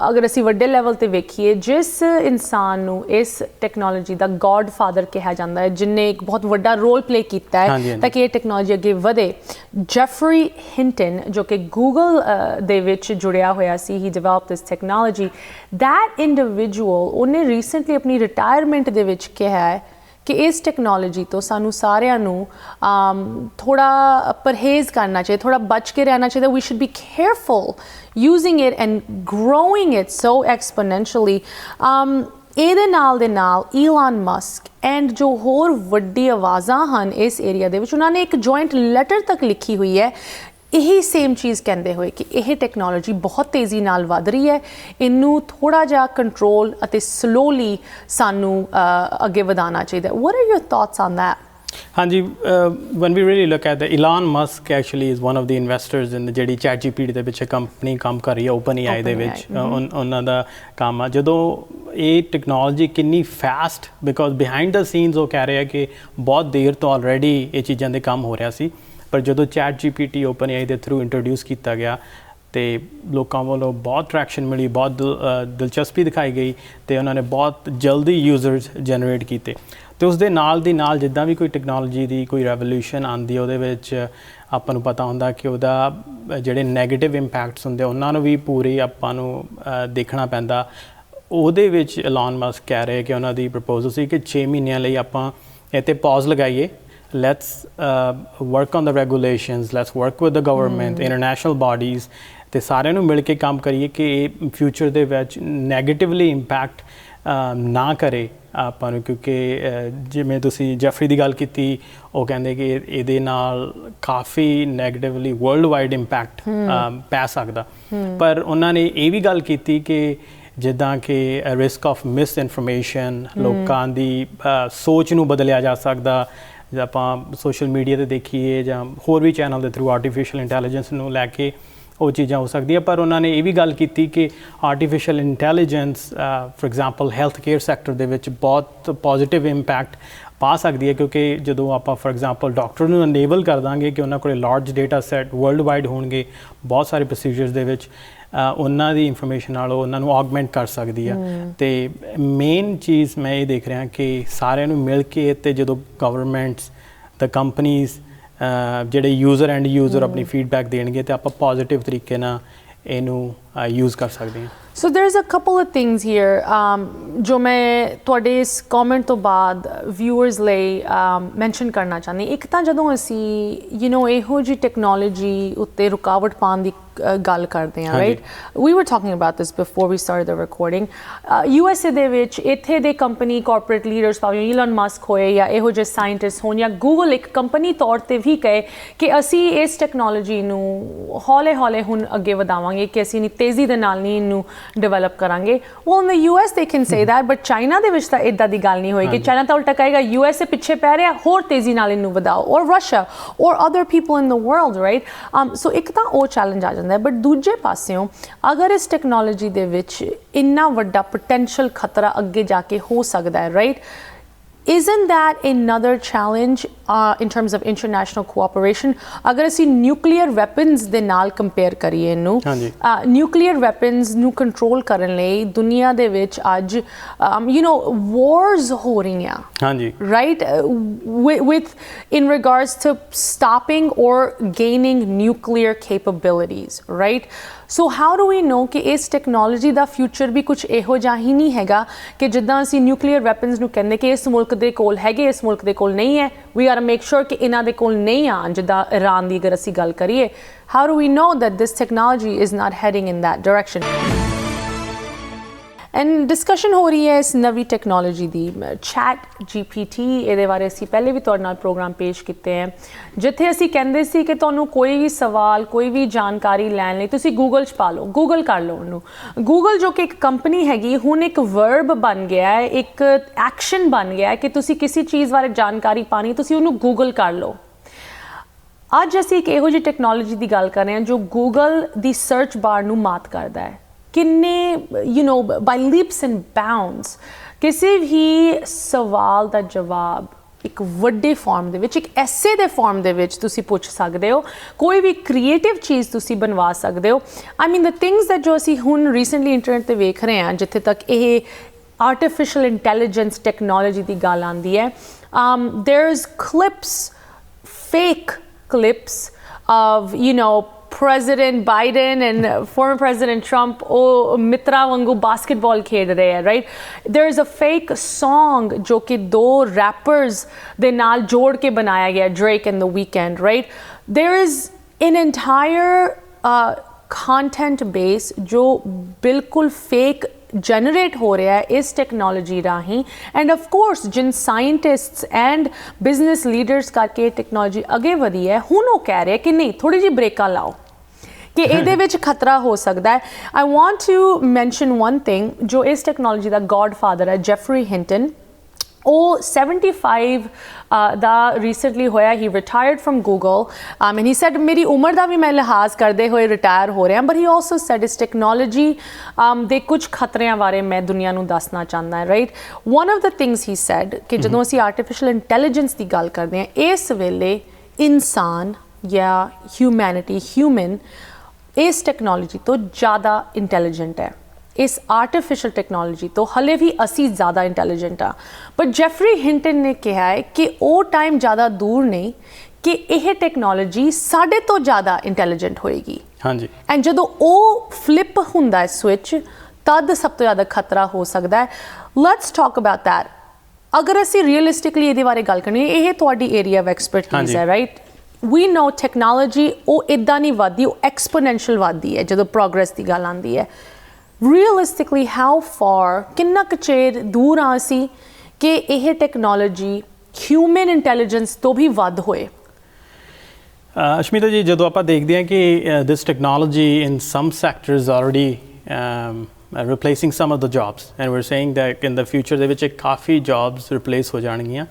ਅਗਰ ਅਸੀਂ ਵੱਡੇ ਲੈਵਲ 'ਤੇ ਵੇਖੀਏ, ਜਿਸ ਇਨਸਾਨ ਨੂੰ ਇਸ ਟੈਕਨੋਲੋਜੀ ਦਾ ਗੋਡ ਫਾਦਰ ਕਿਹਾ ਜਾਂਦਾ ਹੈ, ਜਿਨਨੇ ਇੱਕ ਬਹੁਤ ਵੱਡਾ ਰੋਲ ਪਲੇ ਕੀਤਾ ਹੈ ਤਾਂ ਕਿ ਇਹ ਟੈਕਨੋਲੋਜੀ ਅੱਗੇ ਵਧੇ, ਜੈਫਰੀ ਹਿੰਟਨ, ਜੋ ਕਿ ਗੂਗਲ ਦੇ ਵਿੱਚ ਜੁੜਿਆ ਹੋਇਆ ਸੀ, he develop this technology. That individual, ਉਹਨੇ ਰੀਸੈਂਟਲੀ ਆਪਣੀ ਰਿਟਾਇਰਮੈਂਟ ਦੇ ਵਿੱਚ ਕਿਹਾ ਹੈ ਕਿ ਇਸ ਟੈਕਨੋਲੋਜੀ ਤੋਂ ਸਾਨੂੰ ਸਾਰਿਆਂ ਨੂੰ ਥੋੜ੍ਹਾ ਪਰਹੇਜ਼ ਕਰਨਾ ਚਾਹੀਦਾ, ਥੋੜ੍ਹਾ ਬਚ ਕੇ ਰਹਿਣਾ ਚਾਹੀਦਾ। We should be careful using it and growing it so exponentially. ਇਹਦੇ ਨਾਲ ਦੇ ਨਾਲ ਈਲਨ ਮਸਕ ਐਂਡ ਜੋ ਹੋਰ ਵੱਡੀ ਆਵਾਜ਼ਾਂ ਹਨ ਇਸ ਏਰੀਆ ਦੇ ਵਿੱਚ, ਉਹਨਾਂ ਨੇ ਇੱਕ ਜੁਆਇੰਟ ਲੈਟਰ ਤੱਕ ਲਿਖੀ ਹੋਈ ਹੈ, ਇਹੀ ਸੇਮ ਚੀਜ਼ ਕਹਿੰਦੇ ਹੋਏ ਕਿ ਇਹ ਟੈਕਨੋਲੋਜੀ ਬਹੁਤ ਤੇਜ਼ੀ ਨਾਲ ਵੱਧ ਰਹੀ ਹੈ, ਇਹਨੂੰ ਥੋੜ੍ਹਾ ਜਿਹਾ ਕੰਟਰੋਲ ਅਤੇ ਸਲੋਲੀ ਸਾਨੂੰ ਅੱਗੇ ਵਧਾਉਣਾ ਚਾਹੀਦਾ। What are your thoughts on that? ਹਾਂਜੀ, one we really look at the Elon Musk actually is one of the investors in ਜਿਹੜੀ ChatGPT ਦੇ ਪਿੱਛੇ ਕੰਪਨੀ ਕੰਮ ਕਰ ਰਹੀ ਹੈ, ਓਪਨ AI ਦੇ ਵਿੱਚ ਉਹਨਾਂ ਦਾ ਕੰਮ ਆ। ਜਦੋਂ ਇਹ ਟੈਕਨੋਲੋਜੀ ਕਿੰਨੀ fast, because behind the scenes ਉਹ ਕਹਿ ਰਹੇ ਆ ਕਿ ਬਹੁਤ ਦੇਰ ਤੋਂ ਆਲਰੇਡੀ ਇਹ ਚੀਜ਼ਾਂ ਦੇ ਕੰਮ ਹੋ ਰਿਹਾ ਸੀ, ਪਰ ਜਦੋਂ ChatGPT ਓਪਨ AI ਦੇ ਥਰੂ ਇੰਟਰੋਡਿਊਸ ਕੀਤਾ ਗਿਆ ਅਤੇ ਲੋਕਾਂ ਵੱਲੋਂ ਬਹੁਤ ਟਰੈਕਸ਼ਨ ਮਿਲੀ, ਬਹੁਤ ਦਿਲਚਸਪੀ ਦਿਖਾਈ ਗਈ, ਅਤੇ ਉਹਨਾਂ ਨੇ ਬਹੁਤ ਜਲਦੀ ਯੂਜ਼ਰਸ ਜਨਰੇਟ ਕੀਤੇ। ਅਤੇ ਉਸ ਦੇ ਨਾਲ ਦੀ ਨਾਲ ਜਿੱਦਾਂ ਵੀ ਕੋਈ ਟੈਕਨੋਲੋਜੀ ਦੀ ਕੋਈ ਰੈਵੋਲਿਊਸ਼ਨ ਆਉਂਦੀ, ਉਹਦੇ ਵਿੱਚ ਆਪਾਂ ਨੂੰ ਪਤਾ ਹੁੰਦਾ ਕਿ ਉਹਦਾ ਜਿਹੜੇ ਨੈਗੇਟਿਵ ਇੰਪੈਕਟਸ ਹੁੰਦੇ ਉਹਨਾਂ ਨੂੰ ਵੀ ਪੂਰੀ ਆਪਾਂ ਨੂੰ ਦੇਖਣਾ ਪੈਂਦਾ। ਉਹਦੇ ਵਿੱਚ ਇਲਾਨ ਮਸਕ ਕਹਿ ਰਹੇ ਕਿ ਉਹਨਾਂ ਦੀ ਪ੍ਰਪੋਜ਼ਲ ਸੀ ਕਿ 6 ਮਹੀਨਿਆਂ ਲਈ ਆਪਾਂ ਇੱਥੇ ਪੌਜ਼ ਲਗਾਈਏ, let's work on the regulations, let's work with the government, international bodies, ਅਤੇ ਸਾਰਿਆਂ ਨੂੰ ਮਿਲ ਕੇ ਕੰਮ ਕਰੀਏ ਕਿ ਇਹ ਫਿਊਚਰ ਦੇ ਵਿੱਚ ਨੈਗੇਟਿਵਲੀ ਇੰਪੈਕਟ ਨਾ ਕਰੇ ਆਪਾਂ ਨੂੰ। ਕਿਉਂਕਿ ਜਿਵੇਂ ਤੁਸੀਂ ਜੈਫਰੀ ਦੀ ਗੱਲ ਕੀਤੀ, ਉਹ ਕਹਿੰਦੇ ਕਿ ਇਹਦੇ ਨਾਲ ਕਾਫੀ ਨੈਗੇਟਿਵਲੀ ਵਰਲਡ ਵਾਈਡ ਇੰਪੈਕਟ ਪੈ ਸਕਦਾ, ਪਰ ਉਹਨਾਂ ਨੇ ਇਹ ਵੀ ਗੱਲ ਕੀਤੀ ਕਿ ਜਿੱਦਾਂ ਕਿ ਰਿਸਕ ਆਫ ਮਿਸ ਇਨਫੋਰਮੇਸ਼ਨ, ਲੋਕਾਂ ਦੀ ਸੋਚ ਨੂੰ ਬਦਲਿਆ ਜਾ ਸਕਦਾ। ਜੇ ਆਪਾਂ ਸੋਸ਼ਲ ਮੀਡੀਆ 'ਤੇ ਦੇਖੀਏ ਜਾਂ ਹੋਰ ਵੀ ਚੈਨਲ ਦੇ ਥਰੂ ਆਰਟੀਫਿਸ਼ੀਅਲ ਇੰਟੈਲੀਜੈਂਸ ਨੂੰ ਲੈ ਕੇ ਉਹ ਚੀਜ਼ਾਂ ਹੋ ਸਕਦੀਆਂ, ਪਰ ਉਹਨਾਂ ਨੇ ਇਹ ਵੀ ਗੱਲ ਕੀਤੀ ਕਿ artificial intelligence for example health care sector ਦੇ ਵਿੱਚ ਬਹੁਤ ਪੋਜ਼ੀਟਿਵ ਇੰਪੈਕਟ ਪਾ ਸਕਦੀ ਹੈ, ਕਿਉਂਕਿ ਜਦੋਂ ਆਪਾਂ ਫੋਰ ਐਗਜ਼ਾਮਪਲ ਡਾਕਟਰ ਨੂੰ ਅਨੇਬਲ ਕਰ ਦਾਂਗੇ ਕਿ ਉਹਨਾਂ ਕੋਲ large data set world wide ਹੋਣਗੇ, ਬਹੁਤ ਸਾਰੇ ਪ੍ਰੋਸੀਜਰਸ ਦੇ ਵਿੱਚ ਉਹਨਾਂ ਦੀ ਇਨਫੋਰਮੇਸ਼ਨ ਨਾਲ ਉਹਨਾਂ ਨੂੰ ਆਗਮੈਂਟ ਕਰ ਸਕਦੀ ਆ। ਅਤੇ ਮੇਨ ਚੀਜ਼ ਮੈਂ ਇਹ ਦੇਖ ਰਿਹਾ ਕਿ ਸਾਰਿਆਂ ਨੂੰ ਮਿਲ ਕੇ, ਅਤੇ ਜਦੋਂ ਗਵਰਨਮੈਂਟਸ, ਦ ਕੰਪਨੀਜ਼, ਜਿਹੜੇ ਯੂਜ਼ਰ ਐਂਡ ਯੂਜ਼ਰ ਆਪਣੀ ਫੀਡਬੈਕ ਦੇਣਗੇ, ਅਤੇ ਆਪਾਂ ਪੋਜ਼ੀਟਿਵ ਤਰੀਕੇ ਨਾਲ ਇਹਨੂੰ ਯੂਜ਼ ਕਰ ਸਕਦੇ ਹਾਂ। So there's a couple of things here ਜੋ ਮੈਂ ਤੁਹਾਡੇ ਇਸ ਕਮੈਂਟ ਤੋਂ ਬਾਅਦ ਵਿਊਅਰਸ ਲਈ ਮੈਂਸ਼ਨ ਕਰਨਾ ਚਾਹੁੰਦੀ। ਇੱਕ ਤਾਂ ਜਦੋਂ ਅਸੀਂ ਇਹੋ ਜਿਹੀ ਟੈਕਨੋਲੋਜੀ ਉੱਤੇ ਰੁਕਾਵਟ ਪਾਉਣ ਦੀ ਗੱਲ ਕਰਦੇ ਹਾਂ, right, we were talking about this before we started the recording. USA ਦੇ ਵਿੱਚ ਇੱਥੇ ਦੇ ਕੰਪਨੀ ਕਾਰਪੋਰੇਟ ਲੀਡਰਸ, ਭਾਵੇਂ ਈਲਨ ਮਸਕ ਹੋਏ ਜਾਂ ਇਹੋ ਜਿਹੇ ਸਾਇੰਟਿਸਟ ਹੋਣ, ਜਾਂ ਗੂਗਲ ਇੱਕ ਕੰਪਨੀ ਤੌਰ 'ਤੇ ਵੀ ਕਹੇ ਕਿ ਅਸੀਂ ਇਸ ਟੈਕਨੋਲੋਜੀ ਨੂੰ ਹੌਲੇ ਹੌਲੇ ਹੁਣ ਅੱਗੇ ਵਧਾਵਾਂਗੇ, ਕਿ ਅਸੀਂ ਇੰਨੀ ਤੇਜ਼ੀ ਦੇ ਨਾਲ ਨਹੀਂ ਇਹਨੂੰ ਡਿਵੈਲਪ ਕਰਾਂਗੇ। well in the US they can say that, but China ਦੇ ਵਿੱਚ ਤਾਂ ਇੱਦਾਂ ਦੀ ਗੱਲ ਨਹੀਂ ਹੋਏਗੀ। ਚਾਈਨਾ ਤਾਂ ਉਲਟਾ ਕਹੇਗਾ USA ਪਿੱਛੇ ਪੈ ਰਿਹਾ, ਹੋਰ ਤੇਜ਼ੀ ਨਾਲ ਇਹਨੂੰ ਵਧਾਓ, ਔਰ ਰਸ਼ੀਆ ਔਰ other people in the world, right. ਸੋ ਇੱਕ ਤਾਂ ਉਹ ਚੈਲੰਜ ਆ ਜਾਂਦਾ ਹੈ, ਬਟ ਦੂਜੇ ਪਾਸਿਓਂ ਅਗਰ ਇਸ ਟੈਕਨੋਲੋਜੀ ਦੇ ਵਿੱਚ ਇੰਨਾ ਵੱਡਾ ਪੋਟੈਂਸ਼ੀਅਲ ਖਤਰਾ ਅੱਗੇ ਜਾ ਕੇ ਹੋ ਸਕਦਾ ਹੈ, right, isn't that another challenge in terms of international cooperation? अगर ਅਸੀਂ nuclear weapons ਦੇ ਨਾਲ compare ਕਰੀਏ ਇਹਨੂੰ, nuclear weapons ਨੂੰ control ਕਰਨ ਲਈ ਦੁਨੀਆ ਦੇ ਵਿੱਚ ਅੱਜ you know wars ਹੋ ਰਹੀਆਂ, right, with in regards to stopping or gaining nuclear capabilities, right? So how do we know कि इस technology ਦਾ future भी कुछ ਇਹੋ ਜਿਹਾ ਹੀ ਨਹੀਂ ਹੈਗਾ ਕਿ ਜਿੱਦਾਂ ਅਸੀਂ nuclear weapons ਨੂੰ ਕਹਿੰਦੇ ਕਿ ਇਸ ਮੁਲਕ ਦੇ ਕੋਲ ਹੈਗੇ, ਇਸ ਮੁਲਕ ਦੇ ਕੋਲ ਨਹੀਂ ਹੈ, we gotta make sure ਕਿ ਇਹਨਾਂ ਦੇ ਕੋਲ ਨਹੀਂ ਆਉਣ, ਜਿੱਦਾਂ ਇਰਾਨ ਦੀ ਅਗਰ ਅਸੀਂ ਗੱਲ ਕਰੀਏ, how do we know that this technology is not heading in that direction? And discussion ਹੋ ਰਹੀ ਹੈ ਇਸ ਨਵੀਂ ਟੈਕਨੋਲੋਜੀ ਦੀ, ChatGPT, ਇਹਦੇ ਬਾਰੇ ਅਸੀਂ ਪਹਿਲੇ ਵੀ ਤੁਹਾਡੇ ਨਾਲ ਪ੍ਰੋਗਰਾਮ ਪੇਸ਼ ਕੀਤੇ ਹੈ, ਜਿੱਥੇ ਅਸੀਂ ਕਹਿੰਦੇ ਸੀ ਕਿ ਤੁਹਾਨੂੰ ਕੋਈ ਵੀ ਸਵਾਲ, ਕੋਈ ਵੀ ਜਾਣਕਾਰੀ ਲੈਣ ਲਈ ਤੁਸੀਂ ਗੂਗਲ 'ਚ ਪਾ ਲਓ, ਗੂਗਲ ਕਰ ਲਓ ਉਹਨੂੰ। ਗੂਗਲ ਜੋ ਕਿ ਇੱਕ ਕੰਪਨੀ ਹੈਗੀ, ਹੁਣ ਇੱਕ ਵਰਬ ਬਣ ਗਿਆ ਹੈ, ਇੱਕ ਐਕਸ਼ਨ ਬਣ ਗਿਆ ਹੈ ਕਿ ਤੁਸੀਂ ਕਿਸੇ ਚੀਜ਼ ਬਾਰੇ ਜਾਣਕਾਰੀ ਪਾਣੀ, ਤੁਸੀਂ ਉਹਨੂੰ ਗੂਗਲ ਕਰ ਲਓ। ਅੱਜ ਅਸੀਂ ਇੱਕ ਇਹੋ ਜਿਹੀ ਟੈਕਨੋਲੋਜੀ ਦੀ ਗੱਲ ਕਰ ਰਹੇ ਹਾਂ ਜੋ ਗੂਗਲ ਦੀ ਸਰਚ ਬਾਰ ਨੂੰ ਮਾਤ ਕਰਦਾ ਹੈ। ਕਿੰਨੇ you know by leaps and bounds ਕਿਸੇ ਵੀ ਸਵਾਲ ਦਾ ਜਵਾਬ ਇੱਕ ਵੱਡੇ ਫਾਰਮ ਦੇ ਵਿੱਚ, ਇੱਕ ਐਸੇ ਦੇ ਫਾਰਮ ਦੇ ਵਿੱਚ ਤੁਸੀਂ ਪੁੱਛ ਸਕਦੇ ਹੋ, ਕੋਈ ਵੀ ਕ੍ਰੀਏਟਿਵ ਚੀਜ਼ ਤੁਸੀਂ ਬਣਵਾ ਸਕਦੇ ਹੋ। ਆਈ ਮੀਨ ਦ ਥਿੰਗਸ ਦੈਟ ਜੋ ਅਸੀਂ ਹੁਣ ਰੀਸੈਂਟਲੀ ਇੰਟਰਨੈਟ 'ਤੇ ਵੇਖ ਰਹੇ ਹਾਂ, ਜਿੱਥੇ ਤੱਕ ਇਹ ਆਰਟੀਫਿਸ਼ੀਅਲ ਇੰਟੈਲੀਜੈਂਸ ਟੈਕਨੋਲੋਜੀ ਦੀ ਗੱਲ ਆਉਂਦੀ ਹੈ, there's clips, fake clips of you know President Biden and former President Trump ਉਹ ਮਿੱਤਰਾਂ ਵਾਂਗੂ ਬਾਸਕਟਬਾਲ ਖੇਡ ਰਹੇ ਹੈ, right? There is a fake song ਜੋ ਕਿ ਦੋ rappers ਦੇ ਨਾਲ ਜੋੜ ਕੇ ਬਣਾਇਆ ਗਿਆ, Drake and the Weeknd, right? There is an entire content base ਜੋ ਬਿਲਕੁਲ fake generate ਹੋ ਰਿਹਾ ਹੈ ਇਸ ਟੈਕਨੋਲੋਜੀ ਰਾਹੀਂ, ਐਂਡ ਆਫ ਕੋਰਸ ਜਿਨ ਸਾਇੰਟਿਸਟਸ ਐਂਡ ਬਿਜ਼ਨਸ ਲੀਡਰਸ ਕਰਕੇ ਟੈਕਨੋਲੋਜੀ ਅੱਗੇ ਵਧੀ ਹੈ, ਹੁਣ ਉਹ ਕਹਿ ਰਹੇ ਕਿ ਨਹੀਂ, ਥੋੜੀ ਜਿਹੀ ਬ੍ਰੇਕਾਂ ਲਾਓ ਕਿ ਇਹਦੇ ਵਿੱਚ ਖਤਰਾ ਹੋ ਸਕਦਾ ਹੈ। I want to mention one thing, ਜੋ ਇਸ ਟੈਕਨੋਲੋਜੀ ਦਾ ਗॉडफादर ਹੈ, ਜੈਫਰੀ ਹਿੰਟਨ, ਉਹ 75 ਦਾ ਰੀਸੈਂਟਲੀ ਹੋਇਆ, he retired from Google and he said ਮੇਰੀ ਉਮਰ ਦਾ ਵੀ ਮੈਂ ਲਿਹਾਜ਼ ਕਰਦੇ ਹੋਏ ਰਿਟਾਇਰ ਹੋ ਰਿਹਾ, ਬਟ ਹੀ ਆਲਸੋ ਸੈਡ ਇਸ ਟੈਕਨੋਲੋਜੀ ਦੇ ਕੁਝ ਖਤਰਿਆਂ ਬਾਰੇ ਮੈਂ ਦੁਨੀਆ ਨੂੰ ਦੱਸਣਾ ਚਾਹੁੰਦਾ, right? One of the things he sad ਕਿ ਜਦੋਂ ਅਸੀਂ ਆਰਟੀਫਿਸ਼ੀਅਲ ਇੰਟੈਲੀਜੈਂਸ ਦੀ ਗੱਲ ਕਰਦੇ ਹਾਂ, ਇਸ ਵੇਲੇ ਇਨਸਾਨ ਜਾਂ ਹਿਊਮੈਨਿਟੀ, ਹਿਊਮਨ ਇਸ ਟੈਕਨੋਲੋਜੀ ਤੋਂ ਜ਼ਿਆਦਾ ਇੰਟੈਲੀਜੈਂਟ ਹੈ, ਇਸ ਆਰਟੀਫਿਸ਼ੀਅਲ ਟੈਕਨੋਲੋਜੀ ਤੋਂ ਹਲੇ ਵੀ ਅਸੀਂ ਜ਼ਿਆਦਾ ਇੰਟੈਲੀਜੈਂਟ ਆ। ਬਟ ਜੈਫਰੀ ਹਿੰਟਨ ਨੇ ਕਿਹਾ ਹੈ ਕਿ ਉਹ ਟਾਈਮ ਜ਼ਿਆਦਾ ਦੂਰ ਨਹੀਂ ਕਿ ਇਹ ਟੈਕਨੋਲੋਜੀ ਸਾਡੇ ਤੋਂ ਜ਼ਿਆਦਾ ਇੰਟੈਲੀਜੈਂਟ ਹੋਏਗੀ। ਹਾਂਜੀ, ਐਂਡ ਜਦੋਂ ਉਹ ਫਲਿੱਪ ਹੁੰਦਾ ਹੈ ਸਵਿਚ, ਤਦ ਸਭ ਤੋਂ ਜ਼ਿਆਦਾ ਖਤਰਾ ਹੋ ਸਕਦਾ ਹੈ। Let's talk about that. ਅਗਰ ਅਸੀਂ ਰੀਅਲਿਸਟਿਕਲੀ ਇਹਦੇ ਬਾਰੇ ਗੱਲ ਕਰਨੀ, ਇਹ ਤੁਹਾਡੀ ਏਰੀਆ ਆਫ ਐਕਸਪਰਟੀਜ਼ ਹੈ, ਰਾਈਟ? We know technology ਉਹ ਇੱਦਾਂ ਨਹੀਂ ਵੱਧਦੀ, ਉਹ ਐਕਸਪੋਨੈਂਸ਼ੀਅਲ ਵੱਧਦੀ ਹੈ ਜਦੋਂ ਪ੍ਰੋਗਰੈਸ ਦੀ ਗੱਲ ਆਉਂਦੀ ਹੈ। Realistically, how far, ਕਿੰਨਾ ਕੁ ਚਿਰ ਦੂਰ ਆ ਅਸੀਂ ਕਿ ਇਹ ਟੈਕਨੋਲੋਜੀ ਹਿਊਮਨ ਇੰਟੈਲੀਜੈਂਸ ਤੋਂ ਵੀ ਵੱਧ ਹੋਏ? ਅਸ਼ਮੀਤਾ ਜੀ, ਜਦੋਂ ਆਪਾਂ ਦੇਖਦੇ ਹਾਂ ਕਿ this technology in some sectors already replacing some of the jobs, and we're saying that in the future ਦੇ ਵਿੱਚ ਕਾਫੀ jobs replace ਹੋ ਜਾਣਗੀਆਂ.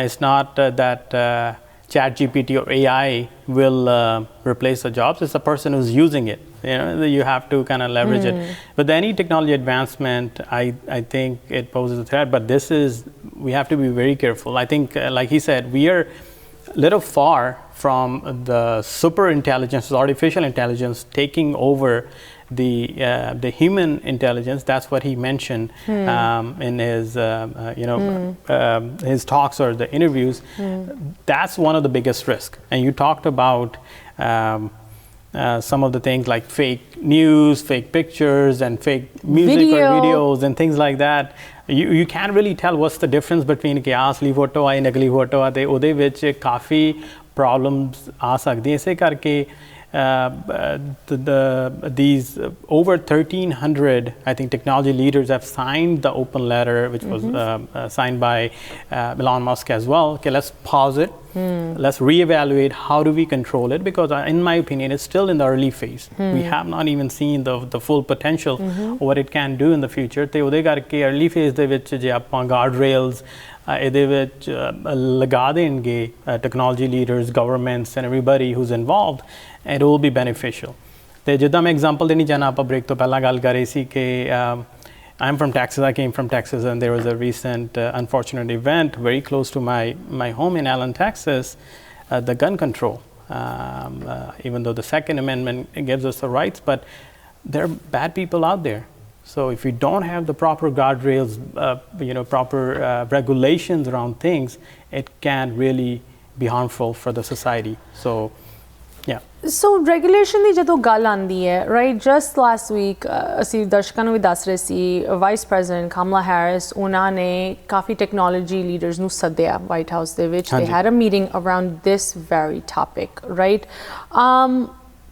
It's not that ChatGPT or AI will replace the jobs. It's the person who's using it. You know, you have to kind of leverage it. With any technology advancement, I think it poses a threat. But we have to be very careful. I think, like he said, we are a little far from the super intelligence, artificial intelligence taking over the human intelligence. That's what he mentioned in his his talks or the interviews. That's one of the biggest risks. And you talked about some of the things like fake news, fake pictures, and fake music or videos and things like that. You can't really tell what's the difference between कि असली photo है नकली photo है, तो ਉਹਦੇ ਵਿੱਚ ਕਾਫੀ problems ਆ ਸਕਦੀਆਂ। ਇਸੇ ਕਰਕੇ these over 1,300, I think, technology leaders have signed the open letter, which was signed by Elon Musk as well. Okay, let's pause it. Let's reevaluate how do we control it, because in my opinion, it's still in the early phase. We have not even seen the full potential of what it can do in the future. ਤੇ ਉਹਦੇ ਕਰਕੇ early phase ਦੇ ਵਿੱਚ ਜੇ ਆਪਾਂ guard rails ਇਹਦੇ ਵਿੱਚ ਲਗਾ ਦੇਣਗੇ technology leaders, governments and everybody who's involved, it will be beneficial. ਤੇ ਜਿੱਦਾਂ ਮੈਂ ਐਗਜ਼ਾਮਪਲ ਦੇਣੀ ਚਾਹੁੰਦਾ, ਆਪਾਂ ਬ੍ਰੇਕ ਤੋਂ ਪਹਿਲਾਂ ਗੱਲ ਕਰ ਰਹੇ ਸੀ ਕਿ I'm from Texas. I came from Texas, and there was a recent unfortunate event very close to my home in Allen, Texas, the gun control. Even though the Second Amendment gives us the rights, but there are bad people out there. So if we don't have the proper guardrails, proper regulations around things, it can really be harmful for the society. So, yeah. So regulation ਦੀ ਜਦੋਂ ਗੱਲ ਆਉਂਦੀ ਹੈ, right, just last week ਅਸੀਂ ਦਰਸ਼ਕਾਂ ਨੂੰ ਵੀ ਦੱਸ ਰਹੇ ਸੀ, vice president ਕਮਲਾ Harris ਉਹਨਾਂ ਨੇ ਕਾਫੀ ਟੈਕਨੋਲੋਜੀ ਲੀਡਰਸ ਨੂੰ ਸੱਦਿਆ ਵਾਈਟ ਹਾਊਸ ਦੇ ਵਿੱਚ. they had a meeting around this very topic, right?